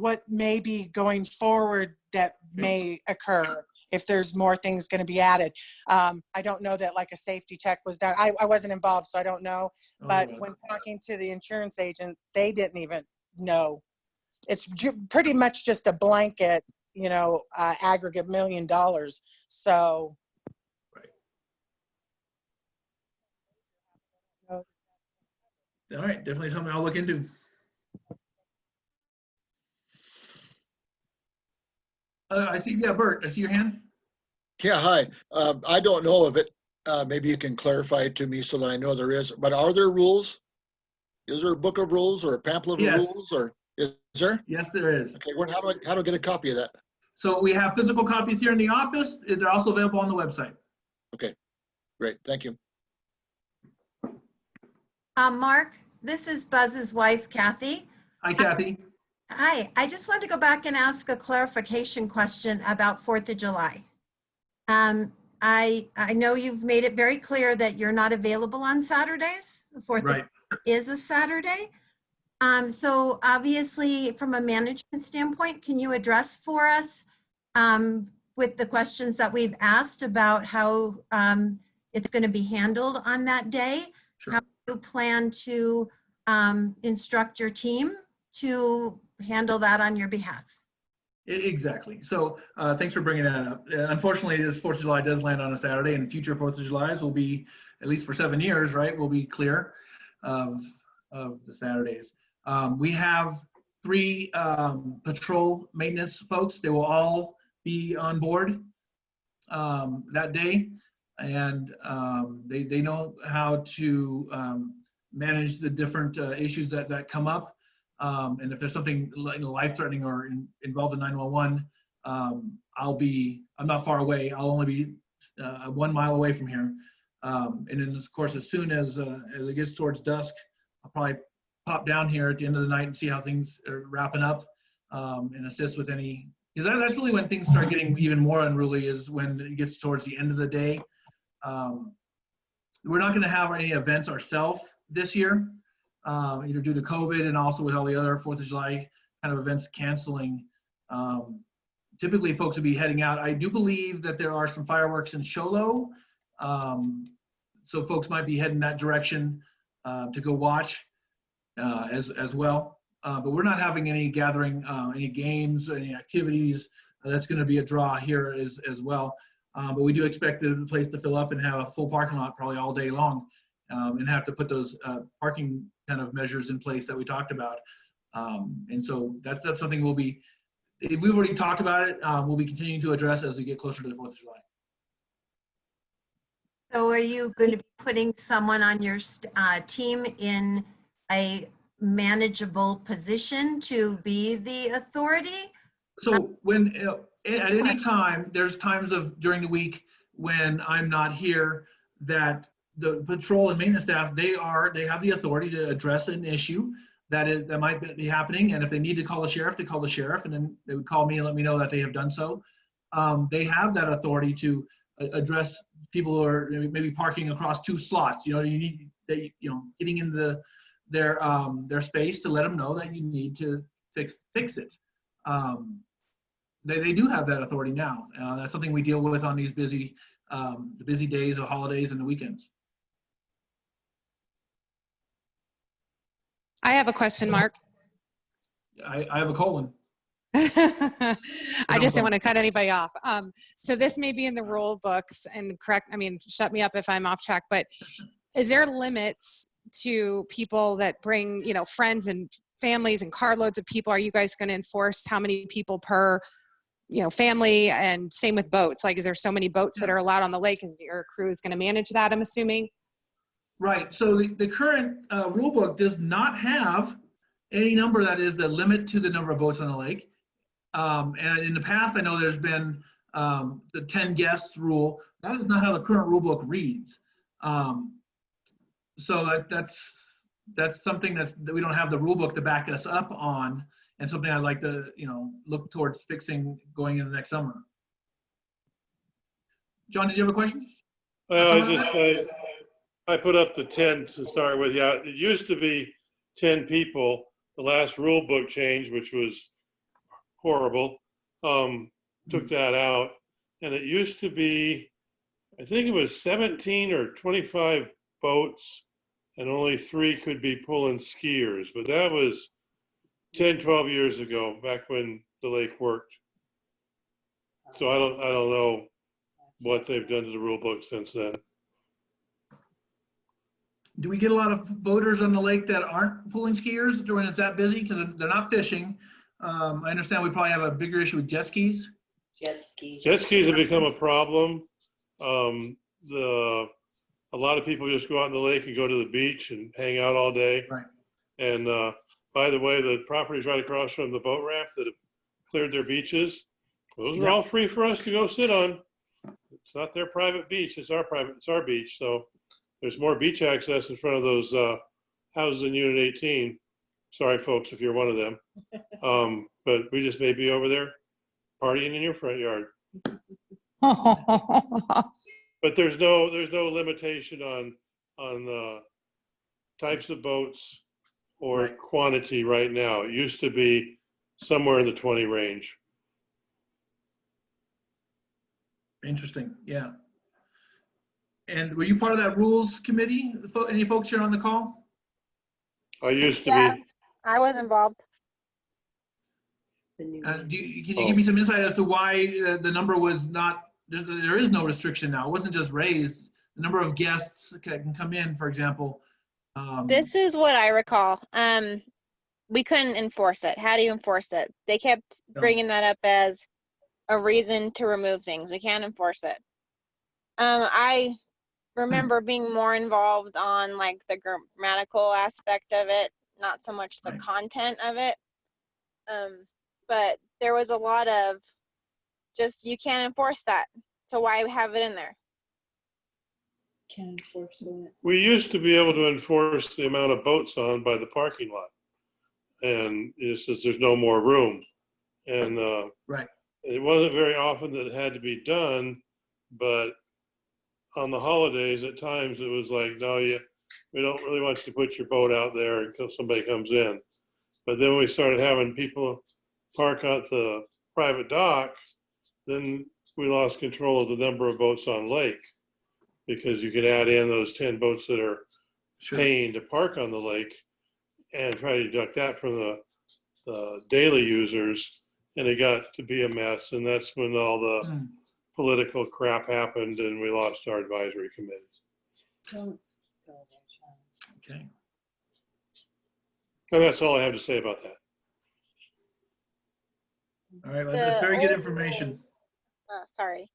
what may be going forward that may occur if there's more things going to be added. I don't know that like a safety check was done. I wasn't involved, so I don't know. But when talking to the insurance agent, they didn't even know. It's pretty much just a blanket, aggregate $1 million. So. All right, definitely something I'll look into. I see, yeah, Bert, I see your hand. Yeah, hi. I don't know of it. Maybe you can clarify it to me so that I know there is, but are there rules? Is there a book of rules or a pamphlet of rules, or is there? Yes, there is. Okay, how do I get a copy of that? So we have physical copies here in the office. They're also available on the website. Okay, great, thank you. Mark, this is Buzz's wife, Kathy. Hi, Kathy. Hi, I just wanted to go back and ask a clarification question about 4th of July. I know you've made it very clear that you're not available on Saturdays. The 4th of July is a Saturday. So obviously from a management standpoint, can you address for us with the questions that we've asked about how it's going to be handled on that day? Sure. How you plan to instruct your team to handle that on your behalf? Exactly. So thanks for bringing that up. Unfortunately, this 4th of July does land on a Saturday, and future 4th of Julys will be, at least for 7 years, right, will be clear of the Saturdays. We have 3 patrol maintenance folks. They will all be on board that day, and they know how to manage the different issues that come up. And if there's something life-threatening or involved in 911, I'm not far away. I'll only be 1 mile away from here. And then of course, as soon as it gets towards dusk, I'll probably pop down here at the end of the night and see how things are wrapping up, and assist with any, because that's really when things start getting even more unruly, is when it gets towards the end of the day. We're not going to have any events ourselves this year, either due to COVID and also with all the other 4th of July kind of events canceling. Typically folks would be heading out. I do believe that there are some fireworks in Sholo, so folks might be heading that direction to go watch as well. But we're not having any gathering, any games, any activities. That's going to be a draw here as well. But we do expect the place to fill up and have a full parking lot probably all day long, and have to put those parking kind of measures in place that we talked about. And so that's something if we've already talked about it, we'll be continuing to address as we get closer to the 4th of July. So are you going to be putting someone on your team in a manageable position to be the authority? So when at any time, there's times during the week when I'm not here that the patrol and maintenance staff, they have the authority to address an issue that might be happening. And if they need to call the sheriff, they call the sheriff, and then they would call me and let me know that they have done so. They have that authority to address people who are maybe parking across 2 slots. Getting into their space to let them know that you need to fix it. They do have that authority now. That's something we deal with on these busy days of holidays and the weekends. I have a question, Mark. I have a colon. I just didn't want to cut anybody off. So this may be in the rule books, and shut me up if I'm off track, but is there limits to people that bring, friends and families and carloads of people? Are you guys going to enforce how many people per, family, and same with boats? Like, is there so many boats that are allowed on the lake and your crew is going to manage that, I'm assuming? Right. So the current rule book does not have any number that is the limit to the number of boats on the lake. And in the past, I know there's been the 10 guests rule. That is not how the current rule book reads. So that's something that we don't have the rule book to back us up on, and something I'd like to, look towards fixing going into next summer. John, did you have a question? I put up the 10 to start with. Yeah, it used to be 10 people. The last rule book change, which was horrible, took that out. And it used to be, I think it was 17 or 25 boats, and only 3 could be pulling skiers. But that was 10, 12 years ago, back when the lake worked. So I don't know what they've done to the rule book since then. Do we get a lot of boaters on the lake that aren't pulling skiers when it's that busy? Because they're not fishing. I understand we probably have a bigger issue with jet skis. Jet skis. Jet skis have become a problem. A lot of people just go out on the lake and go to the beach and hang out all day. Right. And by the way, the properties right across from the boat ramp that have cleared their beaches, those are all free for us to go sit on. It's not their private beach, it's our beach. So there's more beach access in front of those houses in Unit 18. Sorry, folks, if you're one of them. But we just may be over there partying in your front yard. But there's no limitation on types of boats or quantity right now. It used to be somewhere in the 20 range. Interesting, yeah. And were you part of that rules committee? Any folks here on the call? I used to Yeah, be. I was involved. Can you give me some insight as to why the number was not, there is no restriction now. It wasn't just raised. The number of guests can come in, for example. This is what I recall. We couldn't enforce it. How do you enforce it? They kept bringing that up as a reason to remove things. We can't enforce it. I remember being more involved on like the grammatical aspect of it, not so much the content of it. But there was a lot of just, you can't enforce that. So why have it in there? Can't enforce it. We used to be able to enforce the amount of boats on by the parking lot. And it says there's no more room. And it wasn't very often that it had to be done, but on the holidays, at times it was like, no, we don't really want you to put your boat out there until somebody comes in. But then we started having people park at the private dock, then we lost control of the number of boats on lake, because you could add in those 10 boats that are paying to park on the lake and try to deduct that from the daily users, and it got to be a mess. And that's when all the political crap happened and we lost our advisory committees. Okay. And that's all I have to say about that. All right, well, that's very good information. Sorry.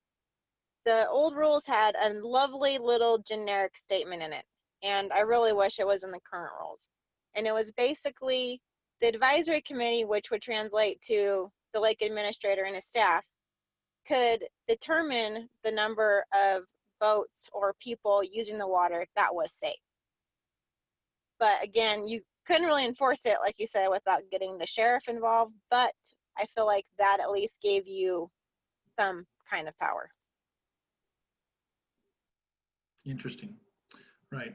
The old rules had a lovely little generic statement in it, and I really wish it was in the current rules. And it was basically the advisory committee, which would translate to the lake administrator and his staff, could determine the number of boats or people using the water that was safe. But again, you couldn't really enforce it, like you said, without getting the sheriff involved, but I feel like that at least gave you some kind of power. Interesting. Right.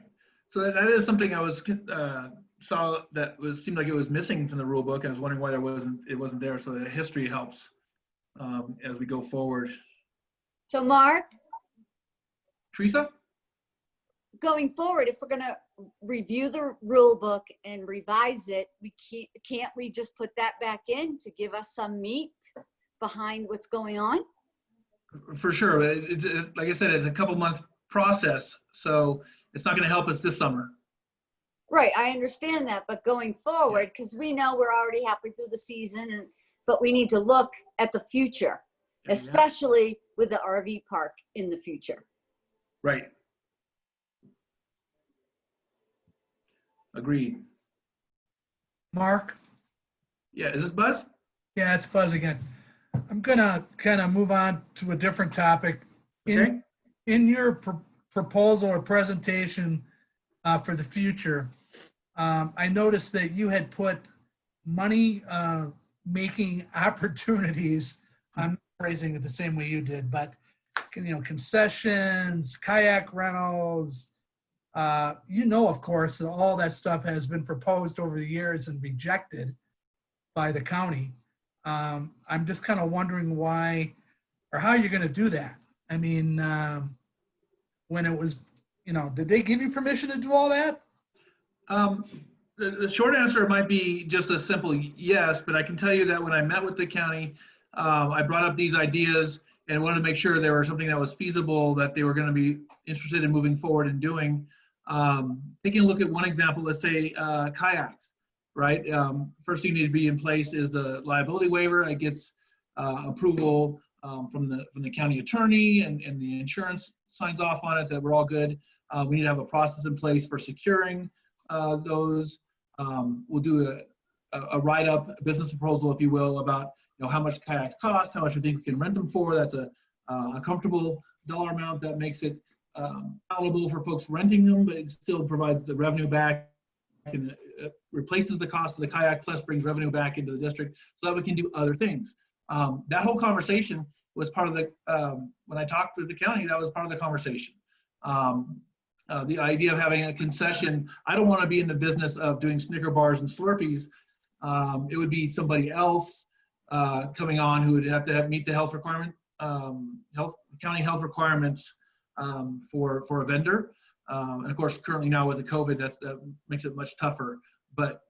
So that is something I was saw that seemed like it was missing from the rule book. I was wondering why it wasn't there. So the history helps as we go forward. So Mark, Teresa? going forward, if we're gonna review the rule book and revise it, can't we just put that back in to give us some meat behind what's going on? For sure. Like I said, it's a couple-month process, so it's not going to help us this summer. Right, I understand that, but going forward, because we know we're already halfway through the season, but we need to look at the future, especially with the RV park in the future. Right. Agreed. Mark? Yeah, is this Buzz? Yeah, it's Buzz again. I'm gonna kind of move on to a different topic. Okay. In your proposal or presentation for the future, I noticed that you had put money making opportunities. I'm not phrasing it the same way you did, but concessions, kayak rentals. Of course, that all that stuff has been proposed over the years and rejected by the county. I'm just kind of wondering why or how you're going to do that. I mean, when it was, did they give you permission to do all that? The short answer might be just a simple yes, but I can tell you that when I met with the county, I brought up these ideas and wanted to make sure there was something that was feasible that they were going to be interested in moving forward and doing. Taking a look at one example, let's say kayaks, right? First thing you need to be in place is the liability waiver. It gets approval from the county attorney, and the insurance signs off on it that we're all good. We need to have a process in place for securing those. We'll do a write-up, business proposal, if you will, about how much kayaks cost, how much we think we can rent them for. That's a comfortable dollar amount that makes it palatable for folks renting them, but it still provides the revenue back and replaces the cost of the kayak, plus brings revenue back into the district so that we can do other things. That whole conversation was part of the, when I talked with the county, that was part of the conversation. The idea of having a concession, I don't want to be in the business of doing Snicker bars and Slurpees. It would be somebody else coming on who would have to meet the health requirement, county health requirements for a vendor. And of course, currently now with the COVID, that makes it much tougher. But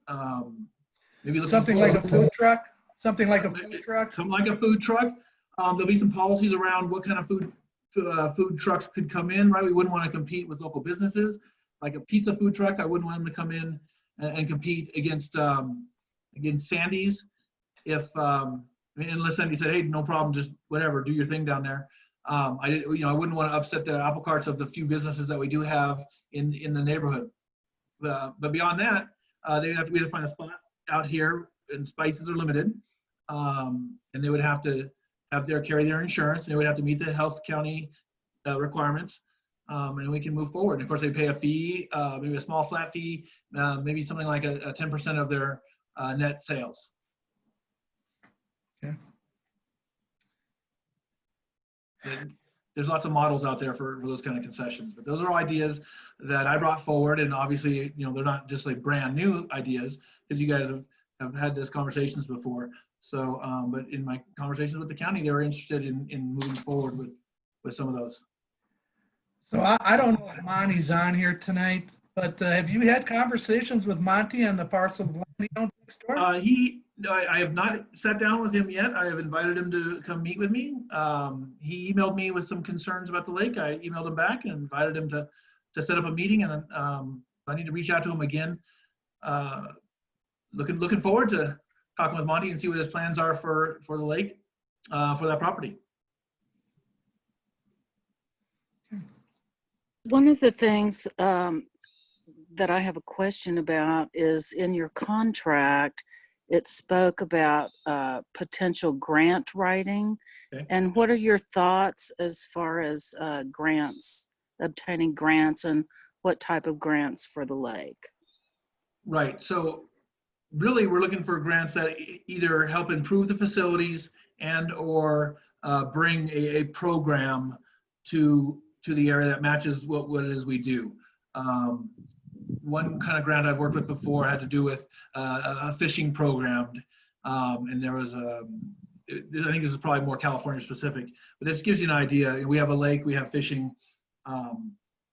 maybe something like a food truck. Something like a food truck. Something like a food truck. There'll be some policies around what kind of food trucks could come in, right? We wouldn't want to compete with local businesses. Like a pizza food truck, I wouldn't want them to come in and compete against Sandy's. Unless Sandy said, "Hey, no problem, just whatever, do your thing down there." I wouldn't want to upset the apple carts of the few businesses that we do have in the neighborhood. But beyond that, we'd have to find a spot out here, and spaces are limited, and they would have to carry their insurance, and they would have to meet the health county requirements, and we can move forward. And of course, they pay a fee, maybe a small flat fee, maybe something like a 10% of their net sales. Okay. There's lots of models out there for those kind of concessions, but those are all ideas that I brought forward, and obviously, they're not just like brand new ideas, because you guys have had these conversations before. So, but in my conversations with the county, they were interested in moving forward with some of those. So I don't know if Monty's on here tonight, but have you had conversations with Monty on the parcel of land he owns next door? I have not sat down with him yet. I have invited him to come meet with me. He emailed me with some concerns about the lake. I emailed him back and invited him to set up a meeting, and I need to reach out to him again. Looking forward to talking with Monty and see what his plans are for the lake, for that property. One of the things that I have a question about is in your contract, it spoke about potential grant writing. Okay. And what are your thoughts as far as grants, obtaining grants, and what type of grants for the lake? Right. So really, we're looking for grants that either help improve the facilities and or bring a program to the area that matches what it is we do. One kind of grant I've worked with before had to do with a fishing program, and there was I think this is probably more California specific, but this gives you an idea. We have a lake, we have fishing.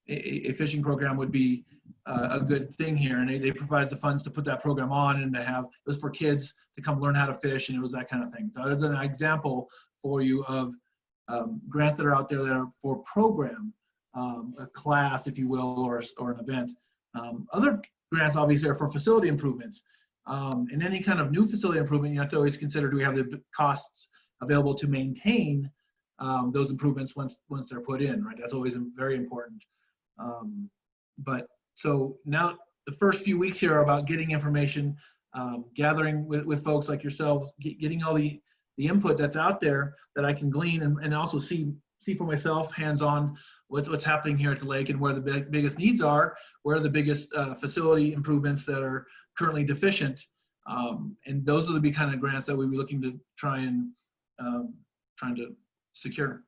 A fishing program would be a good thing here, and they provide the funds to put that program on, and it was for kids to come learn how to fish, and it was that kind of thing. So there's an example for you of grants that are out there that are for program, a class, if you will, or an event. Other grants obviously are for facility improvements. And any kind of new facility improvement, you have to always consider, do we have the costs available to maintain those improvements once they're put in, right? That's always very important. But so now the first few weeks here are about getting information, gathering with folks like yourselves, getting all the the input that's out there that I can glean and also see for myself hands-on what's happening here at the lake and where the biggest needs are, where are the biggest facility improvements that are currently deficient. And those are the kind of grants that we'll be looking to trying to secure.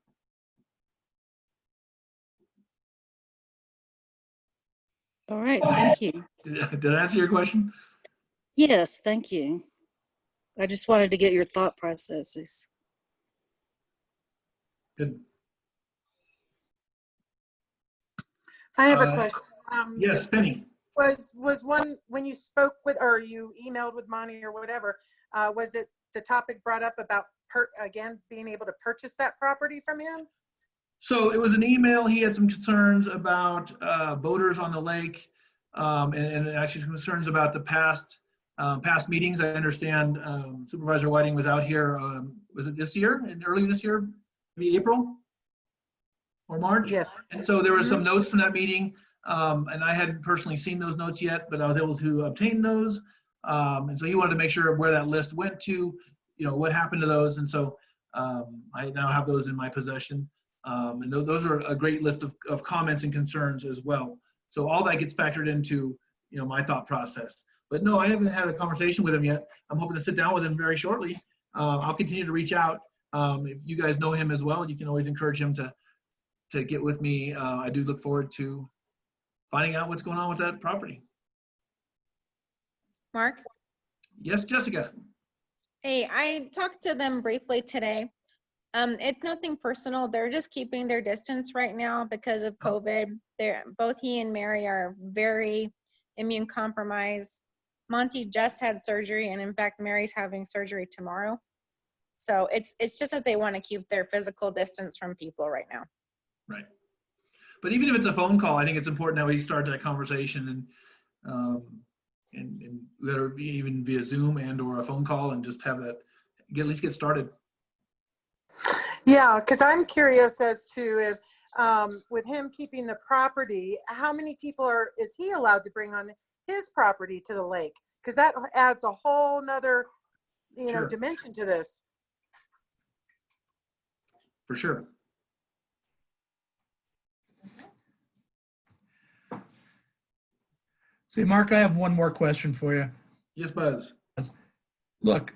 All right, thank you. Did I answer your question? Yes, thank you. I just wanted to get your thought processes. Good. I have a question. Yes, Penny. Was one, when you spoke with, or you emailed with Monty or whatever, was it the topic brought up about, again, being able to purchase that property from him? So it was an email. He had some concerns about boaters on the lake, and actually some concerns about the past meetings. I understand Supervisor Whiting was out here. Was it this year? Early this year? Maybe April or March? Yes. And so there were some notes from that meeting, and I hadn't personally seen those notes yet, but I was able to obtain those. And so he wanted to make sure where that list went to, what happened to those. And so I now have those in my possession. And those are a great list of comments and concerns as well. So all that gets factored into, my thought process. But no, I haven't had a conversation with him yet. I'm hoping to sit down with him very shortly. I'll continue to reach out. If you guys know him as well, you can always encourage him to get with me. I do look forward to finding out what's going on with that property. Mark? Yes, Jessica. Hey, I talked to them briefly today. It's nothing personal. They're just keeping their distance right now because of COVID. Both he and Mary are very immune compromised. Monty just had surgery, and in fact, Mary's having surgery tomorrow. So it's just that they want to keep their physical distance from people right now. Right. But even if it's a phone call, I think it's important that we start that conversation and whether it be even via Zoom and or a phone call, and just have that at least get started. Yeah, because I'm curious as to if with him keeping the property, how many people is he allowed to bring on his property to the lake? Because that adds a whole nother Sure. dimension to this. For sure. See, Mark, I have one more question for you. Yes, Buzz. Look,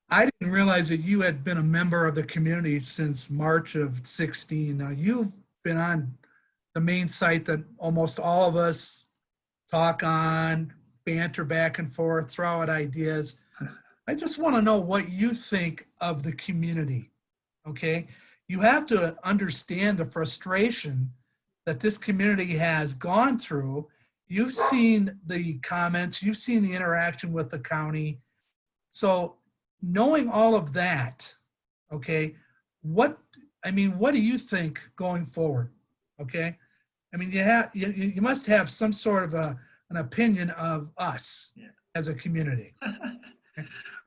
I didn't realize that you had been a member of the community since March of 16. Now, you've been on the main site that almost all of us talk on, banter back and forth, throw out ideas. I just want to know what you think of the community, okay? You have to understand the frustration that this community has gone through. You've seen the comments, you've seen the interaction with the county. So knowing all of that, okay, what do you think going forward? Okay. I mean, you must have some sort of an opinion of us as a community.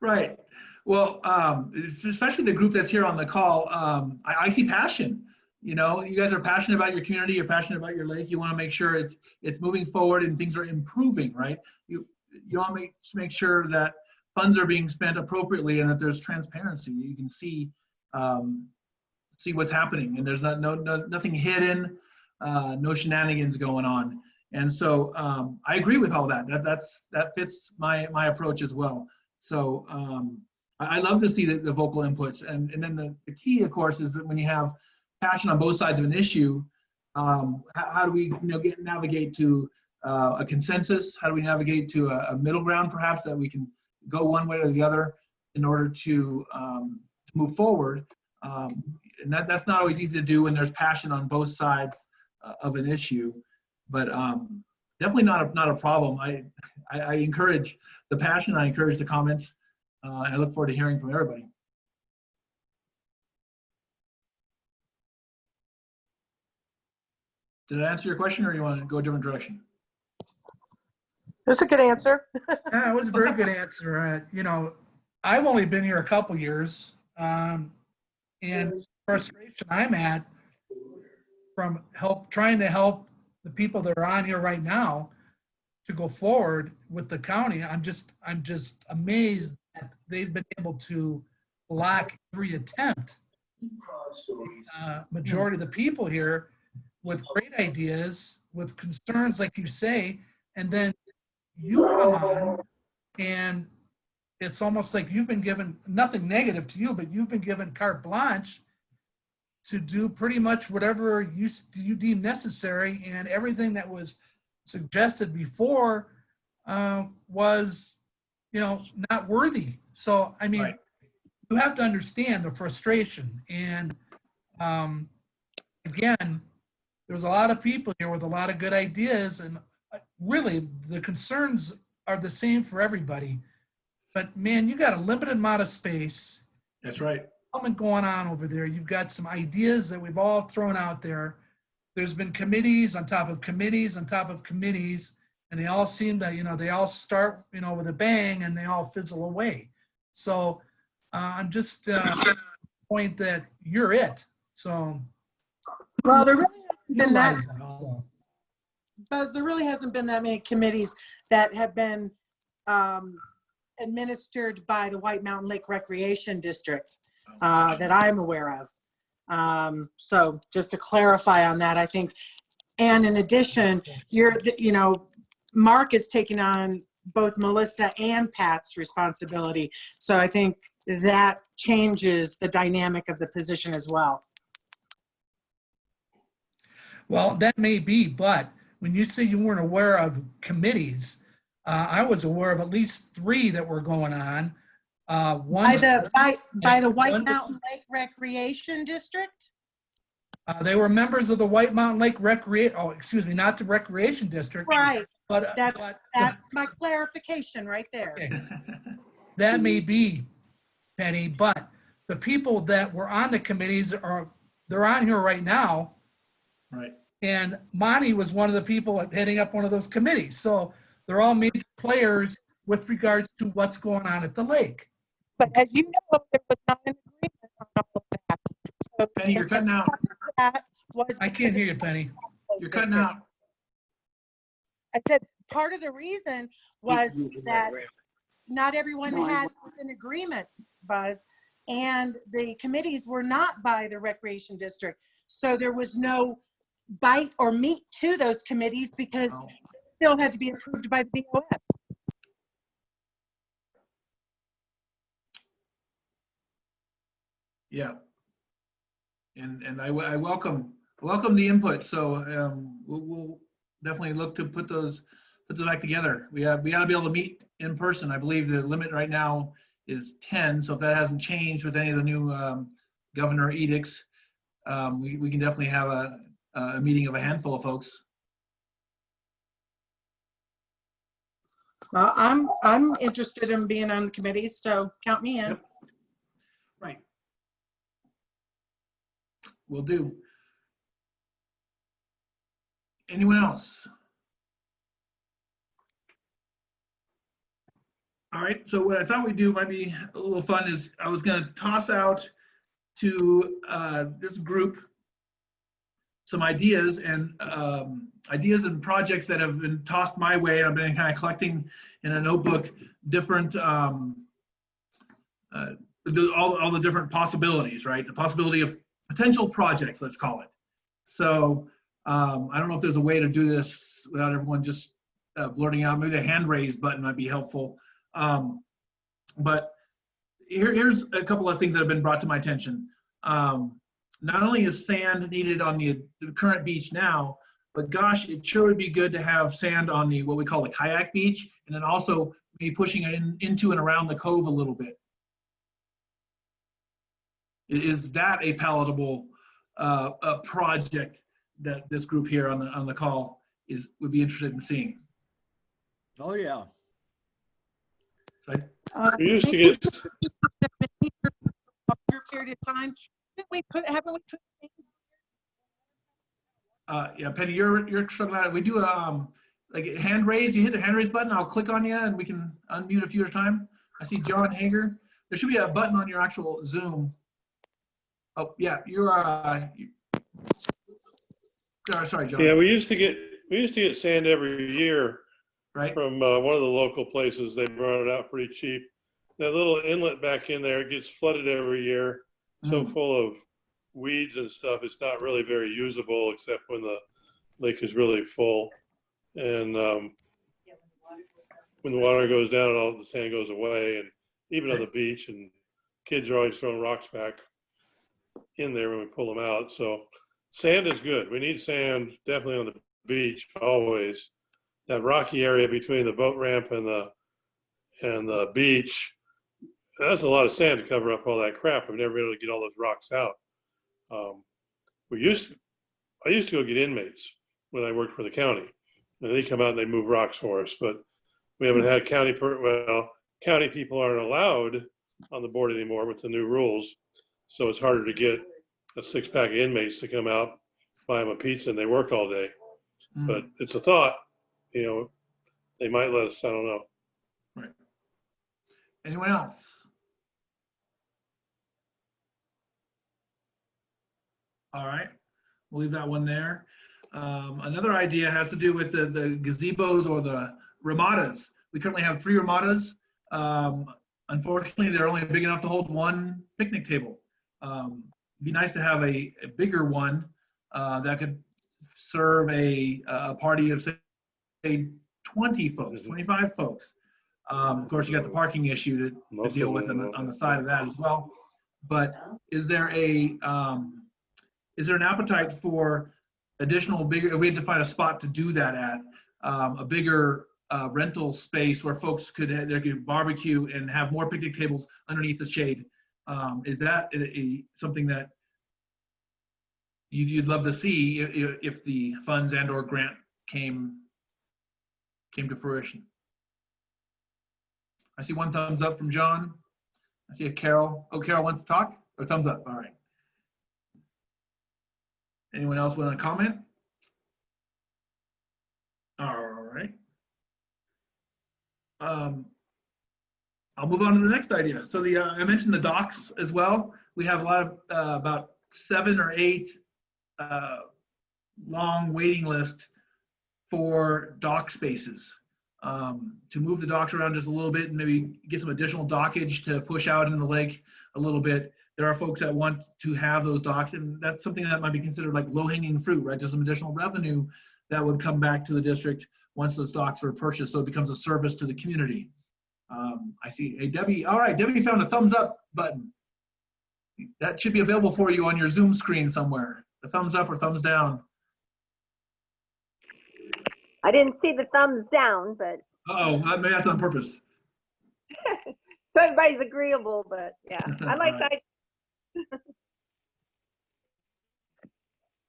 Right. Well, especially the group that's here on the call, I see passion. You guys are passionate about your community. You're passionate about your lake. You want to make sure it's moving forward and things are improving, right? You want to make sure that funds are being spent appropriately and that there's transparency. You can see what's happening, and there's nothing hidden, no shenanigans going on. And so I agree with all that. That fits my approach as well. So I love to see the vocal inputs, and then the key, of course, is that when you have passion on both sides of an issue, how do we navigate to a consensus? How do we navigate to a middle ground, perhaps, that we can go one way or the other in order to move forward? And that's not always easy to do when there's passion on both sides of an issue, but definitely not a problem. I encourage the passion. I encourage the comments. And I look forward to hearing from everybody. Did I answer your question, or you want to go a different direction? That's a good answer. Yeah, it was a very good answer. I've only been here a couple years, and frustration I'm at from trying to help the people that are on here right now to go forward with the county. I'm just amazed that they've been able to block every attempt. Majority of the people here with great ideas, with concerns like you say, and then you come on and it's almost like you've been given, nothing negative to you, but you've been given carte blanche to do pretty much whatever you deem necessary, and everything that was suggested before was, not worthy. So, I mean, you have to understand the frustration. And again, there's a lot of people here with a lot of good ideas, and really the concerns are the same for everybody. But man, you got a limited amount of space. That's right. Something going on over there. You've got some ideas that we've all thrown out there. There's been committees on top of committees on top of committees, and they all seem to, they all start, with a bang and they all fizzle away. So I'm just at the point that you're it. So. Well, there really hasn't been that, so. Buzz, there really hasn't been that many committees that have been administered by the White Mountain Lake Recreation District that I'm aware of. So just to clarify on that, I think, and in addition, Mark is taking on both Melissa and Pat's responsibility. So I think that changes the dynamic of the position as well. Well, that may be, but when you say you weren't aware of committees, I was aware of at least 3 that were going on. One by the White Mountain Lake Recreation District? They were members of the White Mountain Lake not the Recreation District. Right. But that's my clarification right there. Okay. That may be, Penny, but the people that were on the committees they're on here right now. Right. And Monty was one of the people heading up one of those committees. So they're all major players with regards to what's going on at the lake. But as you know, there was not an agreement on all of that. So Penny, you're cutting out. I can't hear you, Penny. You're cutting out. I said part of the reason was that not everyone was in agreement, Buzz, and the committees were not by the Recreation District. So there was no bite or meat to those committees because it still had to be approved by the BOS. Yeah. And I welcome the input. So we'll definitely look to put those back together. We got to be able to meet in person. I believe the limit right now is 10. So if that hasn't changed with any of the new governor edicts, we can definitely have a meeting of a handful of folks. I'm interested in being on the committees, so count me in. Yep. Right. Will do. Anyone else? All right, so what I thought we'd do might be a little fun is I was going to toss out to this group some ideas and projects that have been tossed my way. I've been kind of collecting in a notebook different all the different possibilities, right? The possibility of potential projects, let's call it. So I don't know if there's a way to do this without everyone just blurting out. Maybe the hand raise button might be helpful. But here's a couple of things that have been brought to my attention. Not only is sand needed on the current beach now, but gosh, it sure would be good to have sand on the what we call the kayak beach, and then also maybe pushing it into and around the cove a little bit. Is that a palatable a project that this group here on the call would be interested in seeing? Oh yeah. So we used to get a period of time. Haven't we put yeah, Penny, you're struggling out. We do like a hand raise. You hit the hand raise button. I'll click on you, and we can unmute a few at a time. I see John Hager. There should be a button on your actual Zoom. Oh yeah, you're. Sorry, John. Yeah, we used to get sand every year, right? From one of the local places. They brought it out pretty cheap. that little inlet back in there gets flooded every year, so full of weeds and stuff. It's not really very usable except when the lake is really full. And when the water goes down, all the sand goes away. And even on the beach, and kids are always throwing rocks back in there when we pull them out. So sand is good. We need sand definitely on the beach always. That rocky area between the boat ramp and the beach, that's a lot of sand to cover up all that crap. I've never been able to get all those rocks out. I used to go get inmates when I worked for the county, and they come out and they move rocks for us. But we haven't had county people aren't allowed on the board anymore with the new rules, so it's harder to get a 6-pack of inmates to come out, buy them a pizza, and they work all day. But it's a thought, you know, they might let us. I don't know. Right. Anyone else? All right, we'll leave that one there. Another idea has to do with the gazebos or the ramadas. We currently have 3 ramadas. Unfortunately, they're only big enough to hold 1 picnic table. It'd be nice to have a bigger one that could serve a party of, say, 20 folks, 25 folks. Of course, you got the parking issue to deal with on the side of that as well. But is there an appetite for additional bigger, if we had to find a spot to do that at, a bigger rental space where folks could barbecue and have more picnic tables underneath the shade? Is that something that you'd love to see if the funds and/or grant came to fruition? I see 1 thumbs up from John. I see a Carol. Oh, Carol wants to talk? Or thumbs up? All right. Anyone else want to comment? All right. I'll move on to the next idea. So I mentioned the docks as well. We have a lot of about 7 or 8 long waiting list for dock spaces. To move the docks around just a little bit and maybe get some additional dockage to push out into the lake a little bit. There are folks that want to have those docks, and that's something that might be considered like low-hanging fruit, right? Just some additional revenue that would come back to the district once those docks are purchased, so it becomes a service to the community. I see, hey, Debbie, all right, Debbie found a thumbs up button. That should be available for you on your Zoom screen somewhere. The thumbs up or thumbs down. I didn't see the thumbs down, but. Uh-oh, maybe that's on purpose. So everybody's agreeable, but yeah, I like that.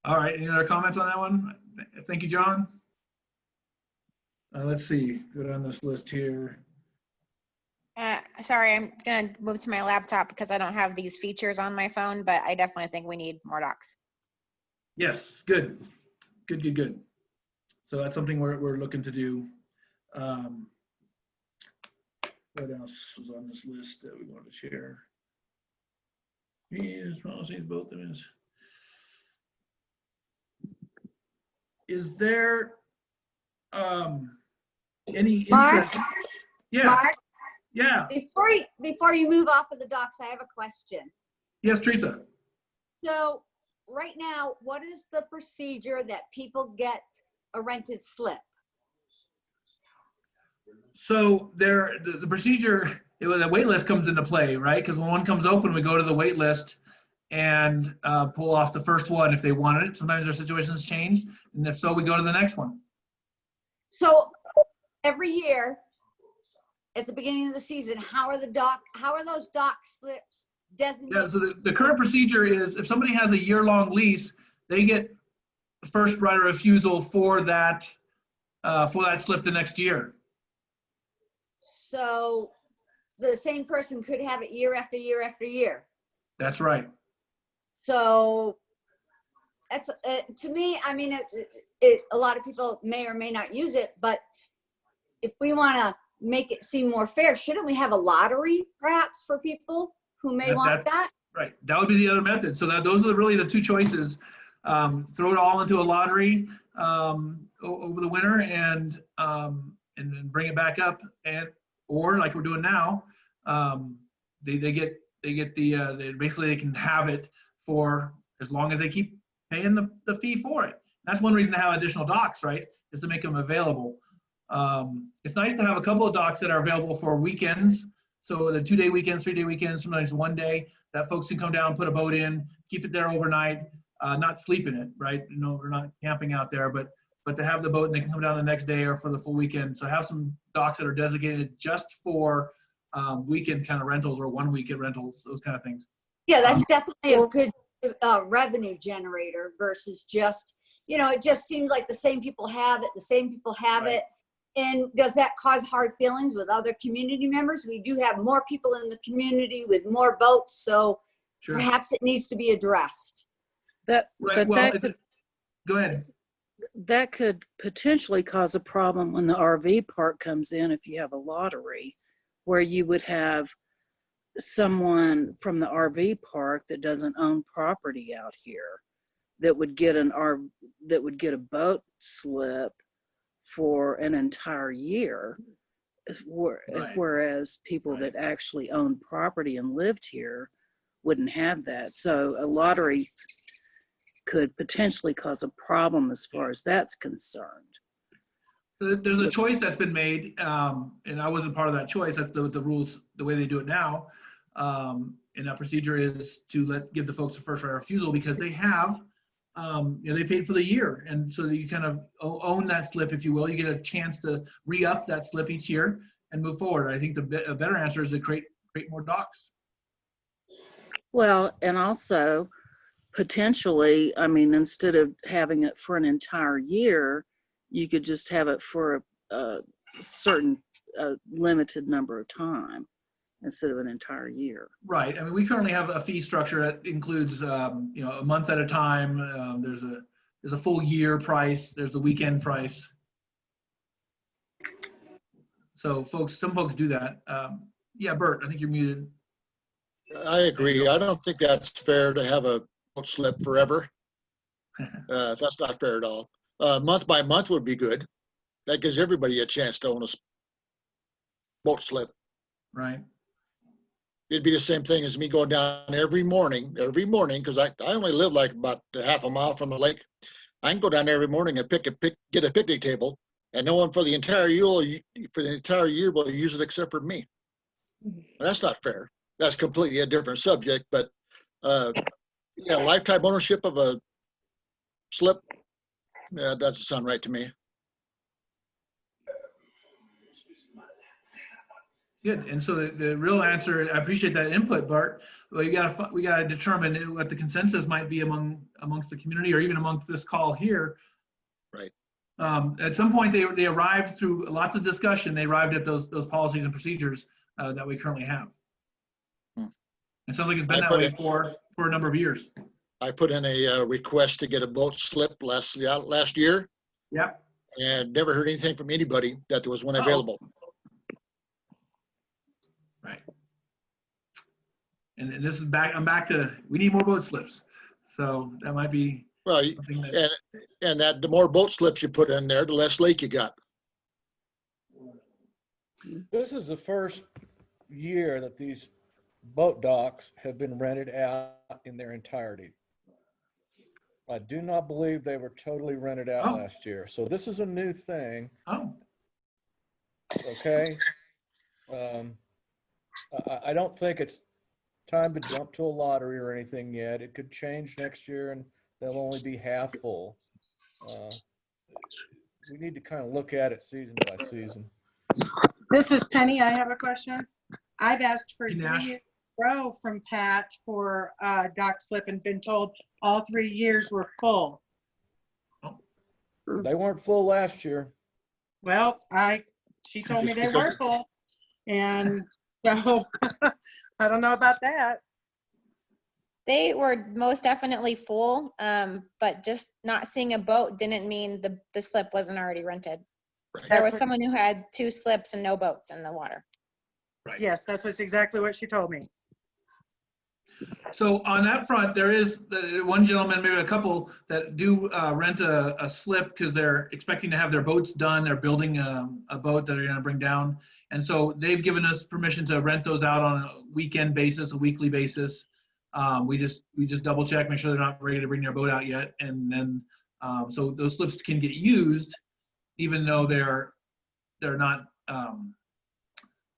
All right, any other comments on that one? Thank you, John. Let's see, go down this list here. Sorry, I'm gonna move to my laptop because I don't have these features on my phone, but I definitely think we need more docs. Yes, good. So that's something we're looking to do. What else was on this list that we wanted to share? Yes, policies, both of them. Is there any interest? Mark? Yeah. Mark? Yeah. Before you move off of the docks, I have a question. Yes, Teresa. So right now, what is the procedure that people get a rented slip? So the procedure, the wait list comes into play, right? Because when one comes open, we go to the wait list and pull off the first one if they wanted it. Sometimes their situations change, and if so, we go to the next one. So every year at the beginning of the season, how are those dock slips designated? Yeah, so the current procedure is if somebody has a year-long lease, they get first right of refusal for that slip the next year. So the same person could have it year after year after year. That's right. So that's to me, I mean, a lot of people may or may not use it, but if we want to make it seem more fair, shouldn't we have a lottery perhaps for people who may want that? Right. That would be the other method. So those are really the 2 choices. Throw it all into a lottery over the winter and then bring it back up, or like we're doing now, they get they basically they can have it for as long as they keep paying the fee for it. That's one reason to have additional docks, right? Is to make them available. It's nice to have a couple of docks that are available for weekends. So the 2-day weekends, 3-day weekends, sometimes 1 day that folks can come down, put a boat in, keep it there overnight, not sleep in it, right? You know, we're not camping out there, but to have the boat and they can come down the next day or for the full weekend. So have some docks that are designated just for weekend kind of rentals or 1 weekend rentals, those kind of things. Yeah, that's definitely a good revenue generator versus just, you know, it just seems like the same people have it, Right. And does that cause hard feelings with other community members? We do have more people in the community with more boats, so Sure. perhaps it needs to be addressed. Right. But Well, go ahead. that could potentially cause a problem when the RV park comes in if you have a lottery, where you would have someone from the RV park that doesn't own property out here that would get a boat slip for an entire year, Right. whereas people that actually own property and lived here wouldn't have that. So a lottery could potentially cause a problem as far as that's concerned. So there's a choice that's been made, and I wasn't part of that choice. That's the rules, the way they do it now. And that procedure is to give the folks a first right of refusal because they have, you know, they paid for the year. And so you kind of own that slip, if you will. You get a chance to re-up that slip each year and move forward. I think a better answer is to create more docks. Well, and also potentially, I mean, instead of having it for an entire year, you could just have it for a certain limited number of time instead of an entire year. Right. I mean, we currently have a fee structure that includes, you know, a month at a time. There's a full year price. There's the weekend price. So some folks do that. Yeah, Bert, I think you're muted. I agree. I don't think that's fair to have a boat slip forever. That's not fair at all. Month by month would be good. That gives everybody a chance to own a boat slip. Right. It'd be the same thing as me going down every morning, because I only live like about half a mile from the lake. I can go down every morning and get a picnic table, and no one for the entire year will use it except for me. That's not fair. That's completely a different subject, but yeah, lifetime ownership of a slip, yeah, that doesn't sound right to me. Good. And so the real answer, I appreciate that input, Bart. Well, we gotta determine what the consensus might be amongst the community or even amongst this call here. Right. At some point, they arrived through lots of discussion. They arrived at those policies and procedures that we currently have. It sounds like it's been that way for a number of years. I put in a request to get a boat slip last year. Yep. And never heard anything from anybody that there was one available. Right. And this is I'm back to, we need more boat slips. So that might be. Well, and that the more boat slips you put in there, the less lake you got. This is the first year that these boat docks have been rented out in their entirety. I do not believe they were totally rented out last year. So this is a new thing. Oh. Okay. I don't think it's time to jump to a lottery or anything yet. It could change next year and they'll only be half full. We need to kind of look at it season by season. This is Penny. I have a question. I've asked for 3 Nash. years in a row from Pat for dock slip and been told all 3 years were full. They weren't full last year. Well, she told me they were full, and so I don't know about that. They were most definitely full, but just not seeing a boat didn't mean the slip wasn't already rented. There was someone who had 2 slips and no boats in the water. Right. Yes, that's exactly what she told me. So on that front, there is one gentleman, maybe a couple, that do rent a slip because they're expecting to have their boats done. They're building a boat that they're going to bring down. And so they've given us permission to rent those out on a weekend basis, a weekly basis. We just double check, make sure they're not ready to bring their boat out yet. And then, so those slips can get used even though they're not,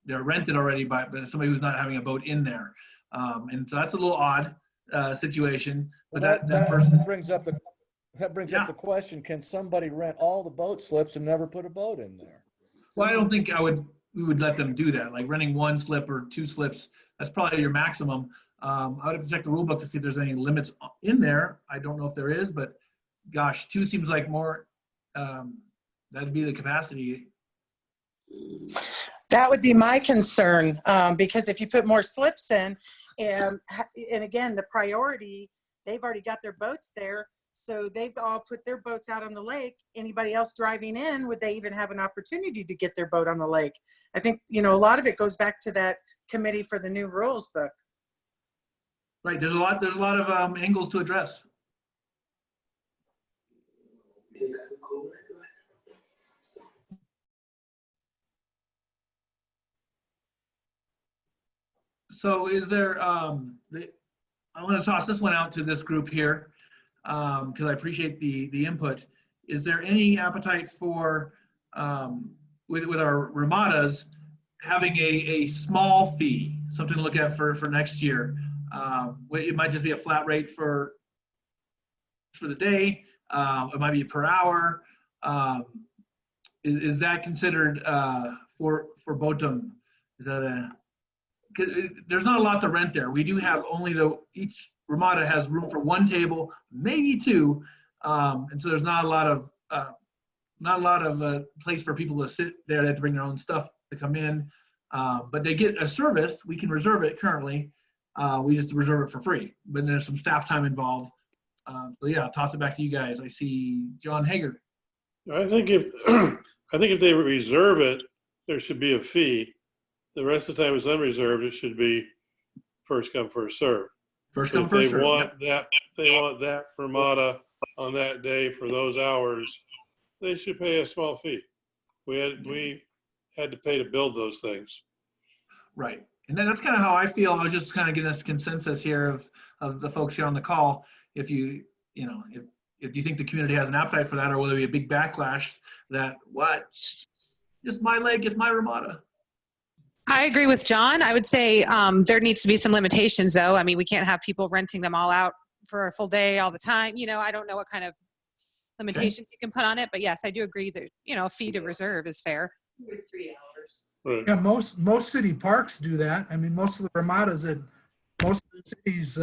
they're rented already by somebody who's not having a boat in there. And so that's a little odd situation, but Well, that person brings up the question, can somebody rent all the boat slips and never put a boat in there? Well, I don't think we would let them do that. Like renting 1 slip or 2 slips, that's probably your maximum. I would have to check the rule book to see if there's any limits in there. I don't know if there is, but gosh, 2 seems like more, that'd be the capacity. That would be my concern, because if you put more slips in, and again, the priority, they've already got their boats there, so they've all put their boats out on the lake. Anybody else driving in, would they even have an opportunity to get their boat on the lake? I think, a lot of it goes back to that committee for the new rules book. Right, there's a lot of angles to address. So is there, I want to toss this one out to this group here, because I appreciate the input. Is there any appetite for, with our ramadas, having a small fee, something to look at for next year? It might just be a flat rate for the day. It might be per hour. Is that considered for Boatum? Is that there's not a lot to rent there. We do have only each ramada has room for 1 table, maybe 2, and so there's not a lot of place for people to sit there. They have to bring their own stuff to come in, but they get a service. We can reserve it currently. We just reserve it for free, but there's some staff time involved. So yeah, I'll toss it back to you guys. I see John Hager. I think if they reserve it, there should be a fee. The rest of the time it's unreserved, it should be first come, first serve. First come, first serve. If they want that ramada on that day for those hours, they should pay a small fee. We had to pay to build those things. Right. And then that's kind of how I feel. I was just kind of getting this consensus here of the folks here on the call. If you think the community has an appetite for that, or will there be a big backlash that, what? It's my lake, it's my ramada. I agree with John. I would say there needs to be some limitations, though. I mean, we can't have people renting them all out for a full day all the time. I don't know what kind of limitations you can put on it, but yes, I do agree that, a fee to reserve is fair. 3 hours. Right. Yeah, most city parks do that. I mean, most of the ramadas at most of the cities,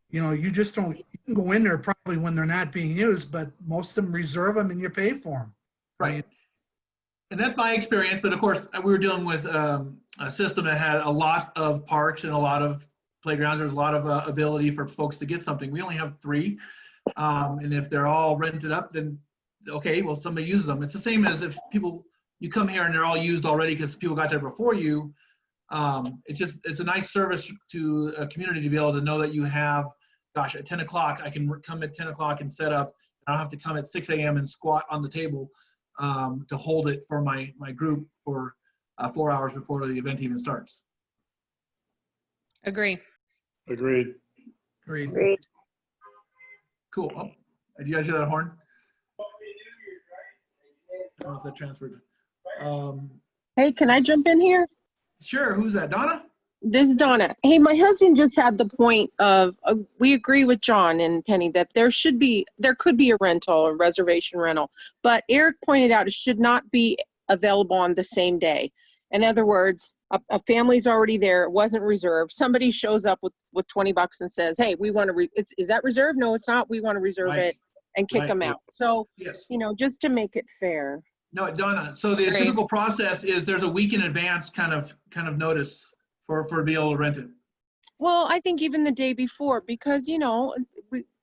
you just don't, you can go in there probably when they're not being used, but most of them reserve them and you pay for them. Right. And that's my experience, but of course, we were dealing with a system that had a lot of parks and a lot of playgrounds. There's a lot of ability for folks to get something. We only have 3. And if they're all rented up, then okay, well, somebody uses them. It's the same as if you come here and they're all used already because people got there before you. It's a nice service to a community to be able to know that you have, gosh, at 10 o'clock, I can come at 10 o'clock and set up. I don't have to come at 6 a.m. and squat on the table to hold it for my group for 4 hours before the event even starts. Agree. Agreed. Cool. Oh, did you guys hear that horn? I don't know if that transferred. Hey, can I jump in here? Sure. Who's that? Donna? This is Donna. Hey, my husband just had the point of, we agree with John and Penny that there could be a rental, a reservation rental, but Eric pointed out it should not be available on the same day. In other words, a family's already there, it wasn't reserved. Somebody shows up with $20 and says, hey, we want to, is that reserved? No, it's not. We want to reserve it, and kick them out. So, yes. Just to make it fair. No, Donna, so the typical process is there's a week in advance kind of notice for to be able to rent it. Well, I think even the day before, because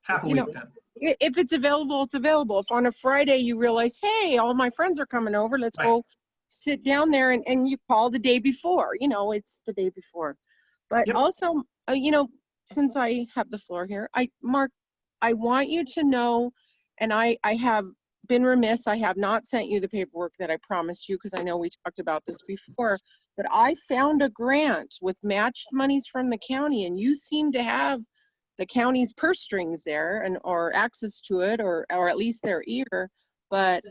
half a week then. If it's available, it's available. If on a Friday you realize, hey, all my friends are coming over, let's go sit down there, and you call the day before, it's the day before. But also, since I have the floor here, Mark, I want you to know, and I have been remiss. I have not sent you the paperwork that I promised you because I know we talked about this before, but I found a grant with matched monies from the county, and you seem to have the county's purse strings there and or access to it, or at least their ear. But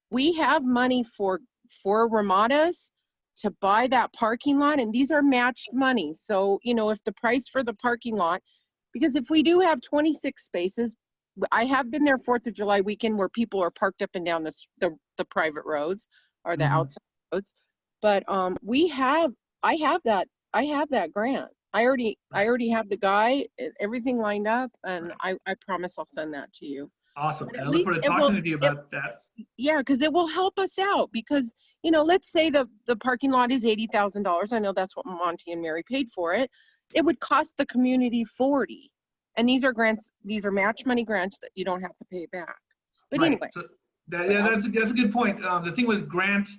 we have money for Ramadas to buy that parking lot, and these are matched money. So, you know, if the price for the parking lot, because if we do have 26 spaces, I have been there 4th of July weekend where people are parked up and down the private roads or the outside roads. But I have that grant. I already have the guy, everything lined up, and I promise I'll send that to you. Awesome. But And at I look least forward to it talking will- with you about that. Yeah, because it will help us out because, you know, let's say the parking lot is $80,000. I know that's what Monty and Mary paid for it. It would cost the community 40. And these are grants, these are match money grants that you don't have to pay back. But Right. anyway. So that's a good point. The thing with grant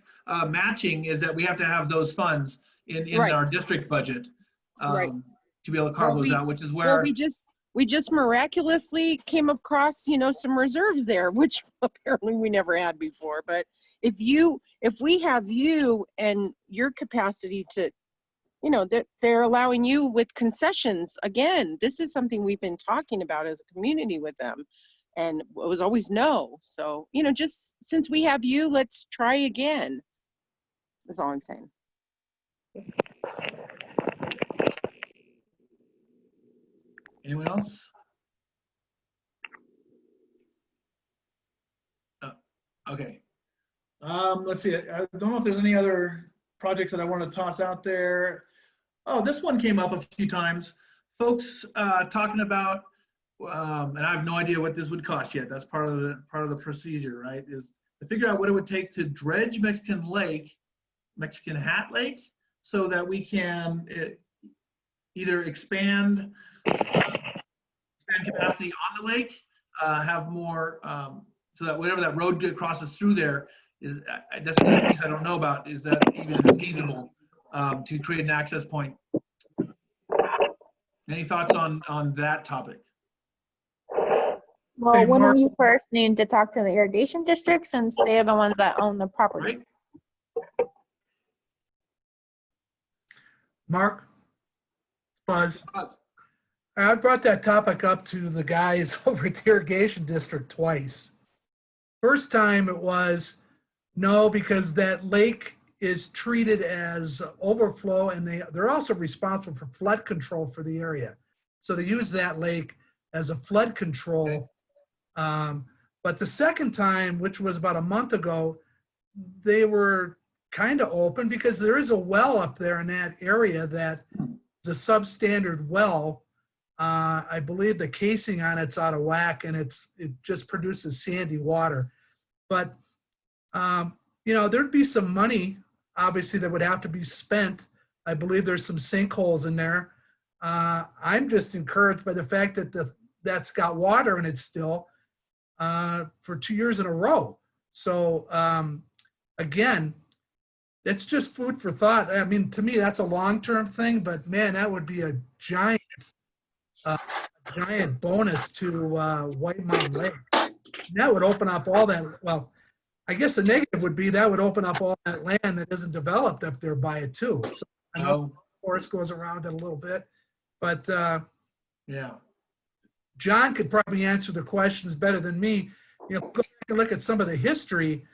matching is that we have to have those funds in Right. our district budget Right. to be able to carve Well, those out, which is where. Well, we just miraculously came across, you know, some reserves there, which apparently we never had before. But if we have you and your capacity to, you know, that they're allowing you with concessions. Again, this is something we've been talking about as a community with them, and it was always no. So, you know, just since we have you, let's try again. That's all I'm saying. Anyone else? Okay. Let's see. I don't know if there's any other projects that I want to toss out there. Oh, this one came up a few times. Folks talking about, and I have no idea what this would cost yet. That's part of the procedure, right? Is to figure out what it would take to dredge Mexican Hat Lake, so that we can either expand capacity on the lake, have more, so that whatever that road crosses through there is, that's the piece I don't know about, is that even feasible to create an access point? Any thoughts on that topic? Well, Hey, wouldn't Mark. you first need to talk to the irrigation district since they are the ones that own the property? Right. Mark? Buzz? I brought that topic up to the guys over at the irrigation district twice. First time it was no, because that lake is treated as overflow, and they're also responsible for flood control for the area. So they use that lake as a flood control. But the second time, which was about a month ago, they were kind of open because there is a well up there in that area that is a substandard well. I believe the casing on it's out of whack, and it just produces sandy water. But you know, there'd be some money, obviously, that would have to be spent. I believe there's some sinkholes in there. I'm just encouraged by the fact that that's got water in it still for 2 years in a row. So again, it's just food for thought. I mean, to me, that's a long-term thing, but man, that would be a giant bonus to White Mountain Lake. That would open up all that. Well, I guess the negative would be that would open up all that land that isn't developed up there by it too. So I know the forest goes around it a little bit, but yeah, John could probably answer the questions better than me. You know, go back and look at some of the history.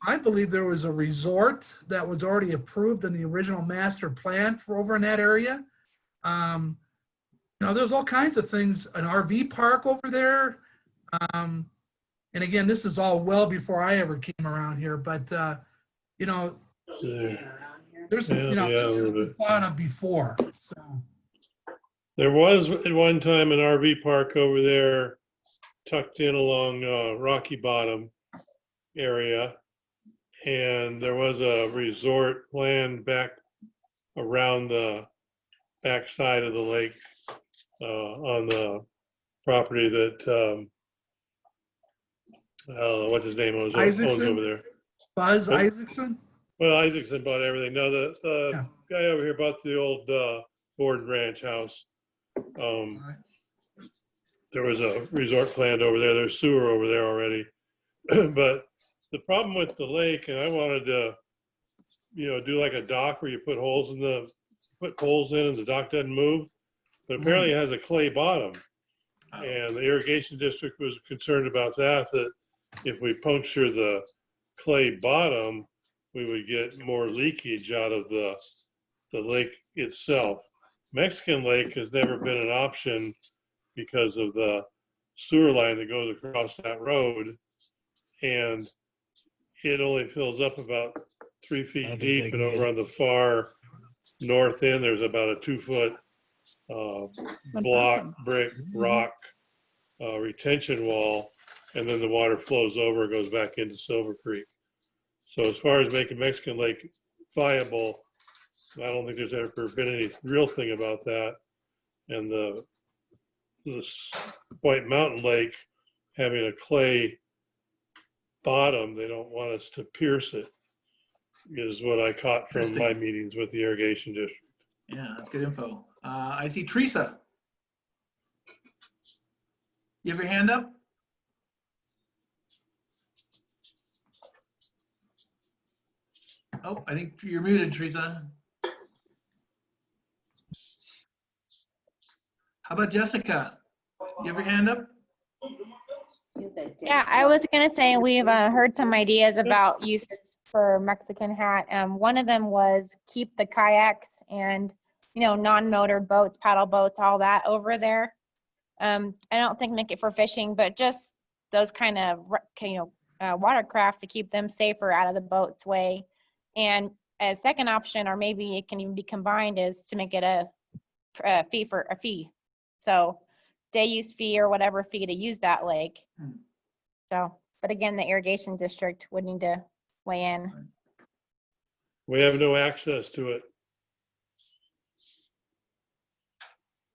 I believe there was a resort that was already approved in the original master plan for over in that area. You know, there's all kinds of things, an RV park over there. And again, this is all well before I ever came around here, but you know, there's, you know, this has been thought of before. So there was at one time an RV park over there tucked in along Rocky Bottom area. And there was a resort planned back around the backside of the lake on the property that, I don't know, what's his name owns over there. Buzz Isaacson? Well, Isaacson bought everything. No, the guy over here bought the old Ford Ranch house. There was a resort planned over there. There's sewer over there already. But the problem with the lake, and I wanted to, do like a dock where you put holes in and the dock doesn't move, but apparently it has a clay bottom. And the irrigation district was concerned about that if we puncture the clay bottom, we would get more leakage out of the lake itself. Mexican Lake has never been an option because of the sewer line that goes across that road. And it only fills up about 3 feet deep, and over on the far north end, there's about a 2-foot block, brick, rock retention wall, and then the water flows over and goes back into Silver Creek. So as far as making Mexican Lake viable, I don't think there's ever been any real thing about that. And the White Mountain Lake having a clay bottom, they don't want us to pierce it, is what I caught from my meetings with the irrigation district. Yeah, that's good info. I see Teresa. You have your hand up? Oh, I think you're muted, Teresa. How about Jessica? You have your hand up? Yeah, I was gonna say we've heard some ideas about uses for Mexican Hat. One of them was keep the kayaks and non-motor boats, paddle boats, all that over there. I don't think make it for fishing, but just those kind of watercraft to keep them safer out of the boat's way. And a second option, or maybe it can even be combined, is to make it a fee. So day use fee or whatever fee to use that lake. So, but again, the irrigation district would need to weigh in. We have no access to it.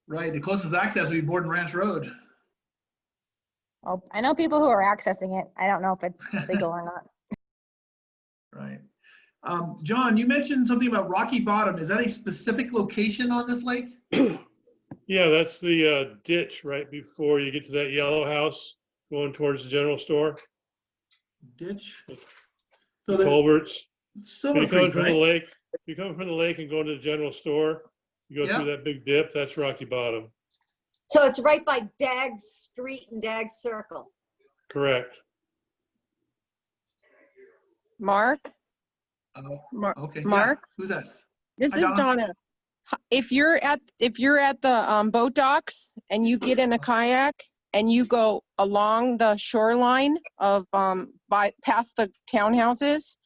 Right, the closest access would be Borden Ranch Road. Well, I know people who are accessing it. I don't know if it's legal or not. Right. John, you mentioned something about Rocky Bottom. Is that a specific location on this lake? Yeah, that's the ditch right before you get to that yellow house going towards the general store. Ditch? So the culverts. Silver you come Creek, from right? the lake. You come from the lake and go to the general store. You go through that big dip. That's Rocky Bottom. So it's right by Daggs Street and Daggs Circle. Correct. Mark? Okay. Mark? Yeah. Who's this? This Hi, is Donna. Donna. If you're at the boat docks and you get in a kayak and you go along the shoreline of past the townhouses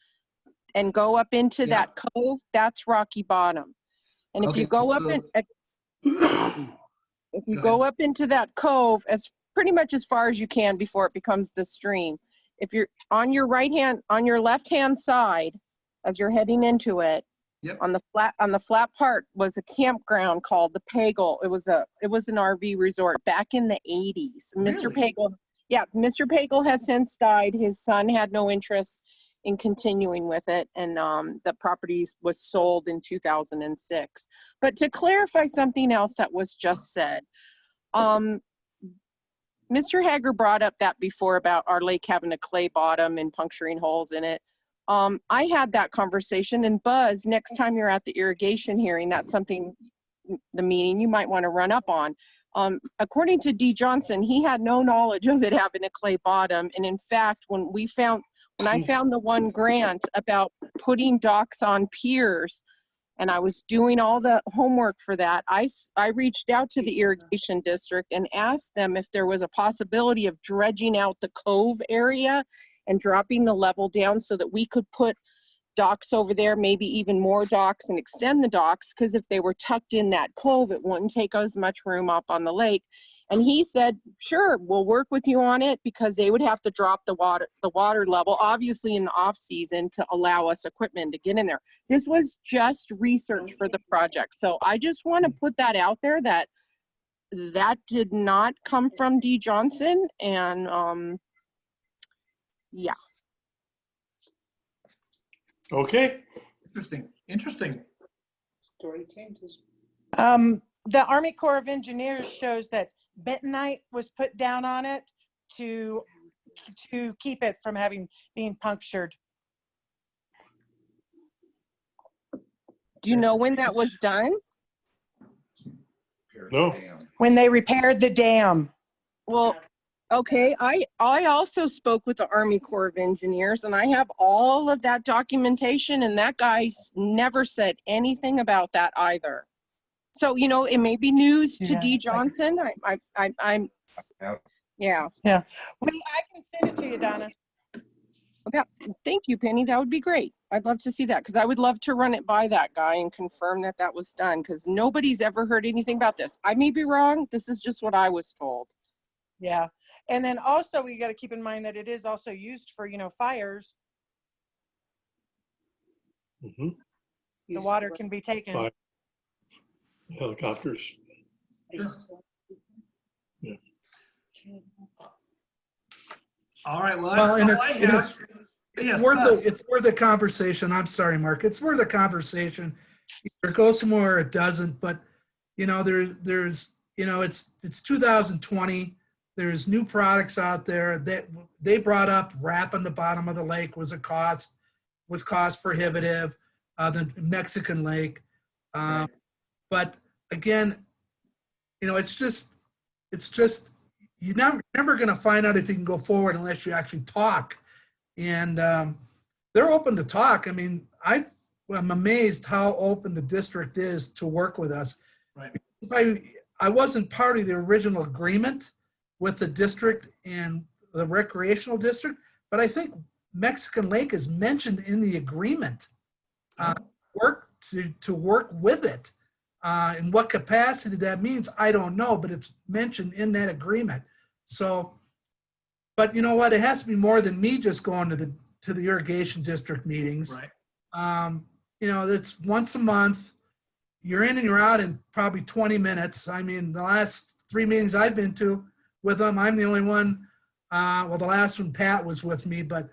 and go up into that cove, that's Rocky Bottom. And if you go up go up into that cove as pretty much as far as you can before it becomes the stream, if you're on your left hand side as you're heading into it, on the flat part was a campground called the Pagel. It was an RV resort back in the 80s. Mr. Pagel, Mr. Pagel has since died. His son had no interest in continuing with it, and the property was sold in 2006. But to clarify something else that was just said, Mr. Hager brought up that before about our lake having a clay bottom and puncturing holes in it. I had that conversation, and Buzz, next time you're at the irrigation hearing, that's something, the meeting you might want to run up on. According to D. Johnson, he had no knowledge of it having a clay bottom. And in fact, when I found the one grant about putting docks on piers, and I was doing all the homework for that, I reached out to the irrigation district and asked them if there was a possibility of dredging out the cove area and dropping the level down so that we could put docks over there, maybe even more docks, and extend the docks, because if they were tucked in that cove, it wouldn't take as much room up on the lake. And he said, sure, we'll work with you on it, because they would have to drop the water level, obviously in the off season, to allow us equipment to get in there. This was just research for the project. So I just want to put that out there, that did not come from D. Johnson. And yeah. Okay. Interesting. Story changes. The Army Corps of Engineers shows that bentonite was put down on it to to keep it from being punctured. Do you know when that was done? No. When they repaired the dam. Well, okay, I also spoke with the Army Corps of Engineers, and I have all of that documentation, and that guy never said anything about that either. So, you know, it may be news to Yeah. D. Johnson. I'm yeah. Yeah. I can send it to you, Donna. Thank you, Penny. That would be great. I'd love to see that, because I would love to run it by that guy and confirm that that was done, because nobody's ever heard anything about this. I may be wrong. This is just what I was told. Yeah. And then also we got to keep in mind that it is also used for, fires. Mm-hmm. The water can be taken. Fire. Helicopters. Sure. Yeah. All right. Well, that's And all I have. Yes, it's worth a conversation. I'm sorry, Mark. It's worth a conversation. Either it goes somewhere or it doesn't. But there's it's 2020. There's new products out there that they brought up. Wrapping the bottom of the lake was cost prohibitive. The Mexican lake, but again, it's just you're never going to find out if you can go forward unless you actually talk. And they're open to talk. I mean, I'm amazed how open the district is to work with us. Right. I wasn't part of the original agreement with the district and the recreational district, but I think Mexican Lake is mentioned in the agreement. Work to work with it. In what capacity that means, I don't know, but it's mentioned in that agreement. So, but you know what? It has to be more than me just going to the irrigation district meetings. Right. It's once a month. You're in and you're out in probably 20 minutes. I mean, the last 3 meetings I've been to with them, I'm the only one. The last one, Pat was with me, but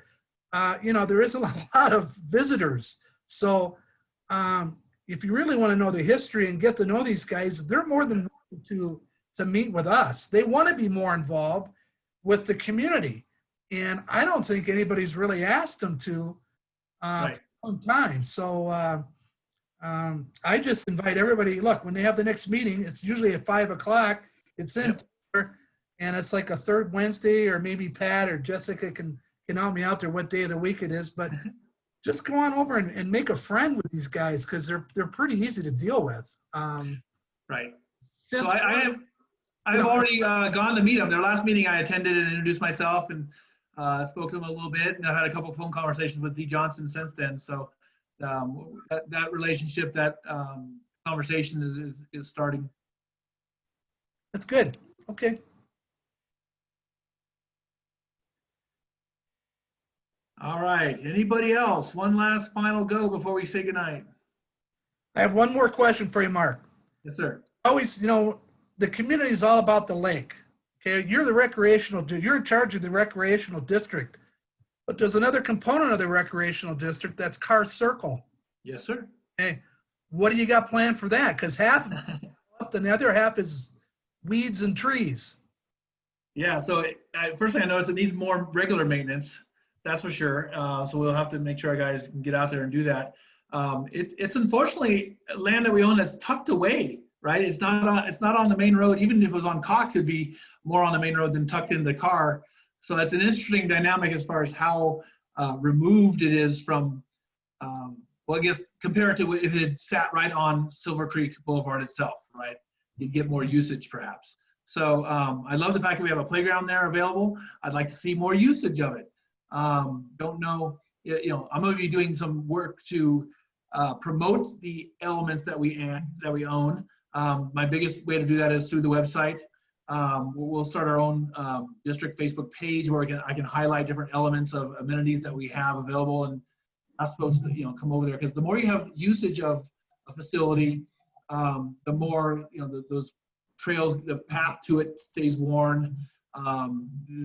there is a lot of visitors. So if you really want to know the history and get to know these guys, they're more than welcome to meet with us. They want to be more involved with the community. And I don't think anybody's really asked them to for some time. So I just invite everybody, look, when they have the next meeting, it's usually at 5 o'clock. It's in Taylor, and it's like a third Wednesday, or maybe Pat or Jessica can help me out there what day of the week it is. But just go on over and make a friend with these guys, because they're pretty easy to deal with. Right. So I've already gone to meet them. Their last meeting I attended and introduced myself and spoke to them a little bit, and I had a couple of phone conversations with D. Johnson since then. So that relationship, that conversation is starting. That's good. Okay. All right. Anybody else? One last final go before we say goodnight. I have one more question for you, Mark. Yes, sir. Always, the community is all about the lake. Okay, you're you're in charge of the recreational district, but there's another component of the recreational district, that's Car Circle. Yes, sir. Hey, what do you got planned for that? Because half up and the other half is weeds and trees. Yeah, so first thing I noticed, it needs more regular maintenance. That's for sure. So we'll have to make sure our guys can get out there and do that. It's unfortunately land that we own that's tucked away, right? It's not on the main road. Even if it was on Cox, it'd be more on the main road than tucked into the car. So that's an interesting dynamic as far as how removed it is from, well, I guess compared to if it had sat right on Silver Creek Boulevard itself, right? You'd get more usage perhaps. So I love the fact that we have a playground there available. I'd like to see more usage of it. Don't know, I'm going to be doing some work to promote the elements that we own. My biggest way to do that is through the website. We'll start our own district Facebook page where I can highlight different elements of amenities that we have available, and not supposed to come over there, because the more you have usage of a facility, the more those trails, the path to it stays worn.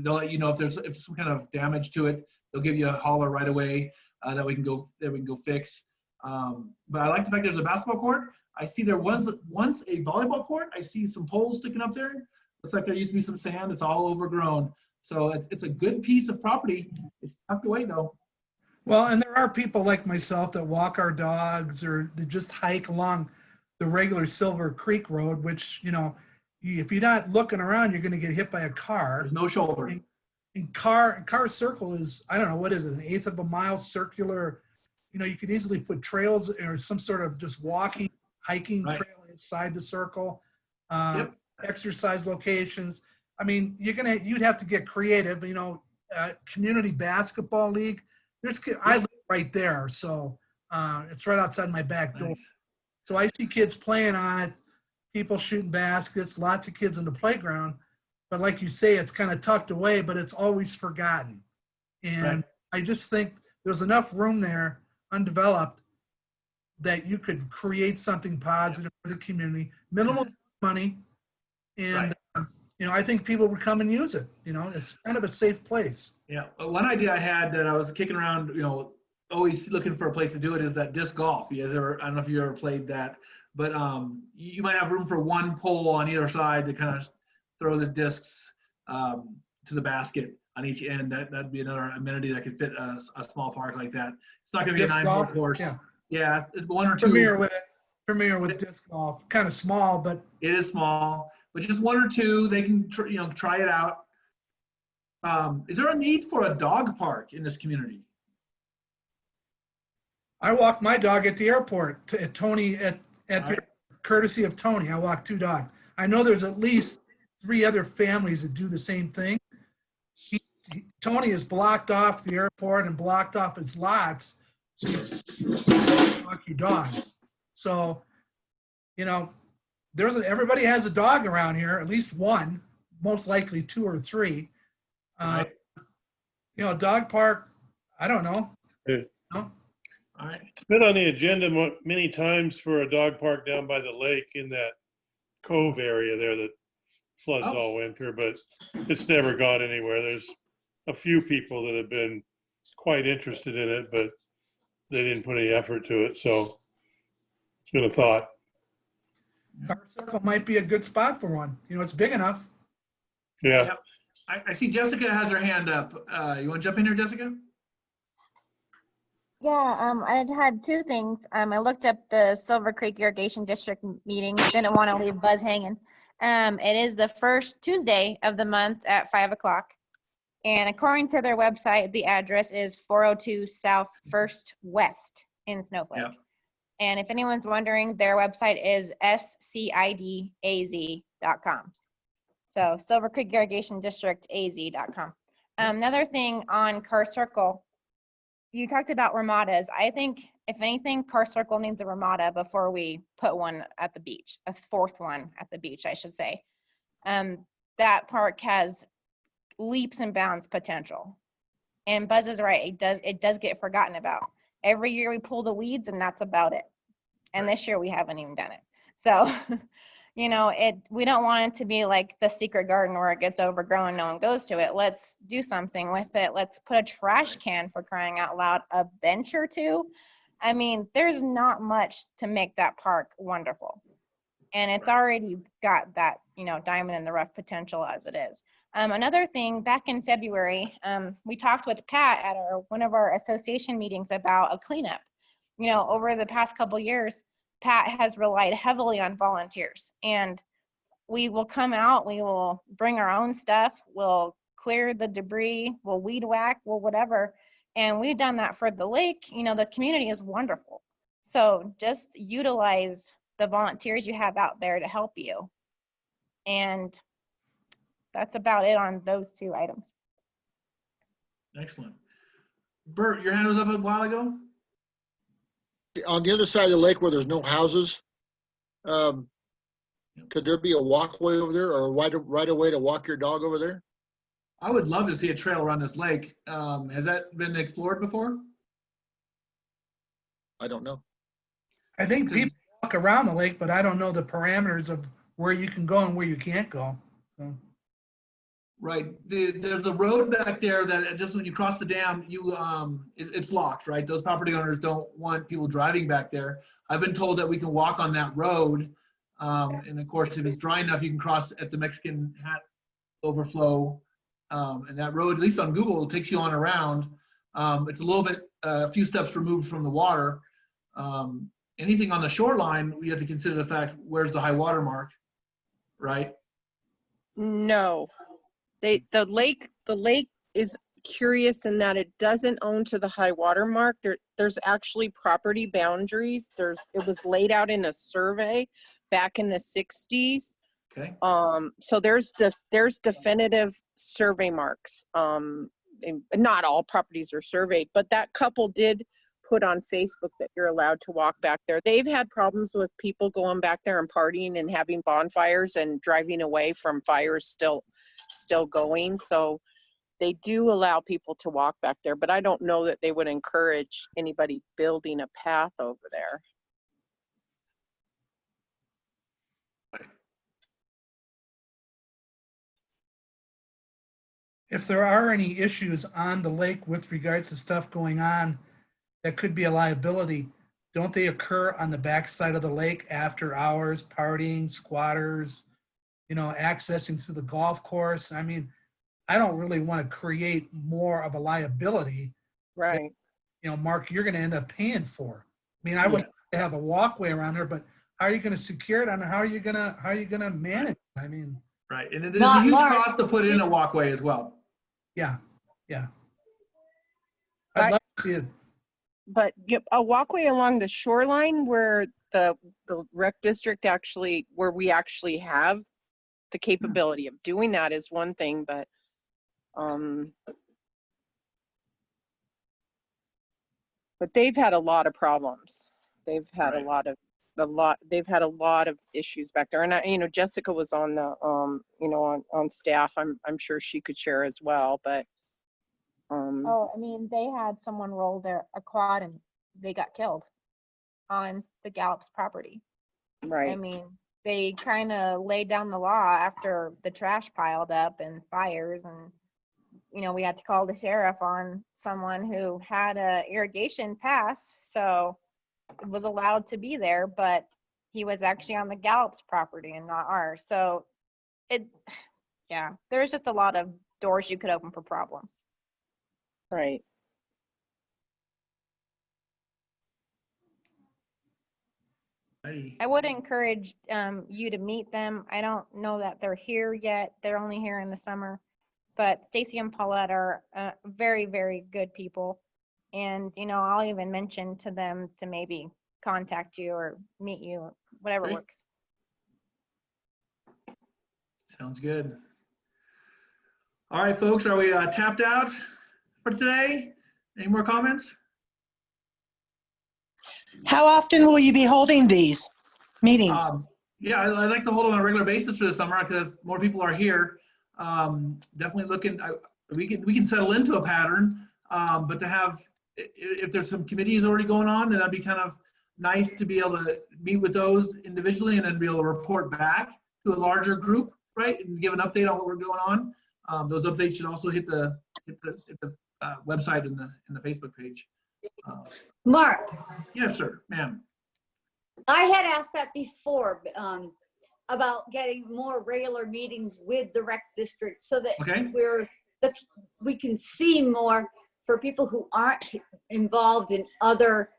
They'll let you know if there's some kind of damage to it. They'll give you a holler right away that we can go fix. But I like the fact there's a basketball court. I see there was once a volleyball court. I see some poles sticking up there. Looks like there used to be some sand. It's all overgrown. So it's a good piece of property. It's tucked away though. Well, and there are people like myself that walk our dogs or they just hike along the regular Silver Creek Road, which, you know, if you're not looking around, you're going to get hit by a car. There's no shoulder. And car circle is, I don't know, what is it, 1/8 of a mile circular? You know, you could easily put trails or some sort of just walking, hiking trail inside the circle, exercise locations. I mean, you'd have to get creative, you know, community basketball league. I live right there, so it's right outside my back door. So I see kids playing on it, people shooting baskets, lots of kids in the playground. But like you say, it's kind of tucked away, but it's always forgotten. And I just think there's enough room there, undeveloped, that you could create something positive for the community, minimal money, and you know, I think people would come and use it. You know, it's kind of a safe place. Yeah, one idea I had that I was kicking around, you know, always looking for a place to do it is that disc golf. You guys ever? I don't know if you ever played that, but you might have room for one pole on either side to kind of throw the discs to the basket on each end. That'd be another amenity that could fit a small park like that. It's not going to be a 9-hole course. Yeah, it's one or two. Familiar with disc golf. Kind of small, but it is small. But just one or two, they can try it out. Is there a need for a dog park in this community? I walk my dog at the airport at Tony at the courtesy of Tony. I walk 2 dogs. I know there's at least 3 other families that do the same thing. Tony has blocked off the airport and blocked off its lots so you can walk your dogs. So, you know, everybody has a dog around here, at least one, most likely 2 or 3. You know, dog park, I don't know. All right. It's been on the agenda many times for a dog park down by the lake in that cove area there that floods all winter, but it's never gone anywhere. There's a few people that have been quite interested in it, but they didn't put any effort to it. So it's been a thought. Car circle might be a good spot for one. You know, it's big enough. Yeah. Yep. I see Jessica has her hand up. You want to jump in here, Jessica? Yeah, I had 2 things. I looked up the Silver Creek Irrigation District meeting. Didn't want to leave Buzz hanging. It is the first Tuesday of the month at 5 o'clock. And according to their website, the address is 402 South First West in Snowflake. Yep. And if anyone's wondering, their website is scidaz.com. So Silver Creek Irrigation District az.com. Another thing on Car Circle, you talked about ramadas. I think if anything, Car Circle needs a ramada before we put one at the beach, a 4th one at the beach, I should say. That park has leaps and bounds potential. And Buzz is right, it does get forgotten about. Every year we pull the weeds and that's about it. And this year we haven't even done it. So, you know, we don't want it to be like the secret garden where it gets overgrown, no one goes to it. Let's do something with it. Let's put a trash can, for crying out loud, a bench or 2. I mean, there's not much to make that park wonderful. And it's already got that, you know, diamond in the rough potential as it is. Another thing, back in February, we talked with Pat at one of our association meetings about a cleanup. You know, over the past couple years, Pat has relied heavily on volunteers, and we will come out, we will bring our own stuff, we'll clear the debris, we'll weed whack, we'll whatever. And we've done that for the lake. You know, the community is wonderful. So just utilize the volunteers you have out there to help you. And that's about it on those 2 items. Excellent. Bert, your hand was up a while ago. On the other side of the lake where there's no houses, could there be a walkway over there or right away to walk your dog over there? I would love to see a trail around this lake. Has that been explored before? I don't know. I think people walk around the lake, but I don't know the parameters of where you can go and where you can't go. So. Right. There's a road back there that just when you cross the dam, it's locked, right? Those property owners don't want people driving back there. I've been told that we can walk on that road. And of course, if it's dry enough, you can cross at the Mexican Hat overflow And that road, at least on Google, takes you on around. It's a little bit, a few steps removed from the water. Anything on the shoreline, we have to consider the fact, where's the high water mark, right? No, the lake is curious in that it doesn't own to the high water mark. There's actually property boundaries. It was laid out in a survey back in the 60s. Okay. So there's definitive survey marks. And not all properties are surveyed, but that couple did put on Facebook that you're allowed to walk back there. They've had problems with people going back there and partying and having bonfires and driving away from fires still going. So they do allow people to walk back there, but I don't know that they would encourage anybody building a path over there. If there are any issues on the lake with regards to stuff going on that could be a liability, don't they occur on the backside of the lake after hours, partying, squatters, accessing through the golf course? I mean, I don't really want to create more of a liability. Right. That, Mark, you're going to end up paying for. I mean, I would have a walkway around there, but how are you going to secure it and how are you going to manage it? I mean, right. And it is a huge cost to put in a walkway as well. Yeah. I'd love to see it. But a walkway along the shoreline where the rec district where we actually have the capability of doing that is one thing, but they've had a lot of problems. They've had a lot of issues back there. And Jessica was on the on staff. I'm sure she could share as well, but Oh, I mean, they had someone roll a quad and they got killed on the Gallops property. Right. I mean, they kind of laid down the law after the trash piled up and fires, and we had to call the sheriff on someone who had a irrigation pass, so it was allowed to be there, but he was actually on the Gallops property and not ours. So there's just a lot of doors you could open for problems. Right. I would encourage you to meet them. I don't know that they're here yet. They're only here in the summer. But Stacy and Paulette are very, very good people. And, I'll even mention to them to maybe contact you or meet you, whatever works. Sounds good. All right, folks, are we tapped out for today? Any more comments? How often will you be holding these meetings? Yeah, I like to hold on a regular basis for the summer because more people are here. Definitely looking, we can settle into a pattern, but to have, if there's some committees already going on, then that'd be kind of nice to be able to meet with those individually and then be able to report back to a larger group, right? And give an update on what we're going on. Those updates should also hit the website and the Facebook page. Mark. Yes, sir, ma'am. I had asked that before about getting more regular meetings with the rec district so that we can see more for people who aren't involved in other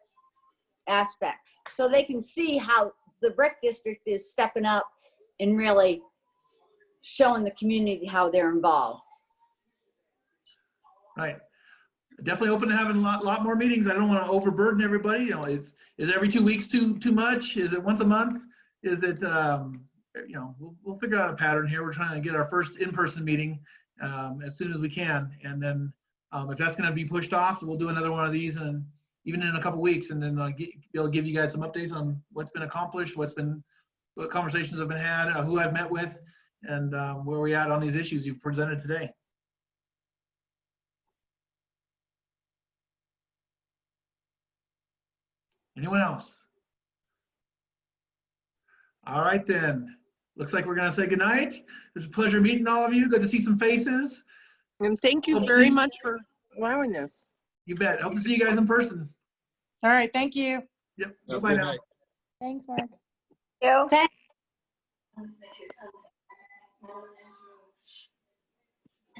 aspects. So they can see how the rec district is stepping up and really showing the community how they're involved. Right. Definitely open to having a lot more meetings. I don't want to overburden everybody. Is every 2 weeks too much? Is it once a month? Is it, we'll figure out a pattern here. We're trying to get our first in-person meeting as soon as we can. And then if that's going to be pushed off, we'll do another one of these and even in a couple weeks, and then be able to give you guys some updates on what's been accomplished, what conversations have been had, who I've met with, and where we're at on these issues you've presented today. Anyone else? All right, then. Looks like we're going to say goodnight. It's a pleasure meeting all of you. Good to see some faces. And thank you very much for allowing this. You bet. Hope to see you guys in person. All right. Thank you. Yep. Bye now. Thanks, Mark. Thank you.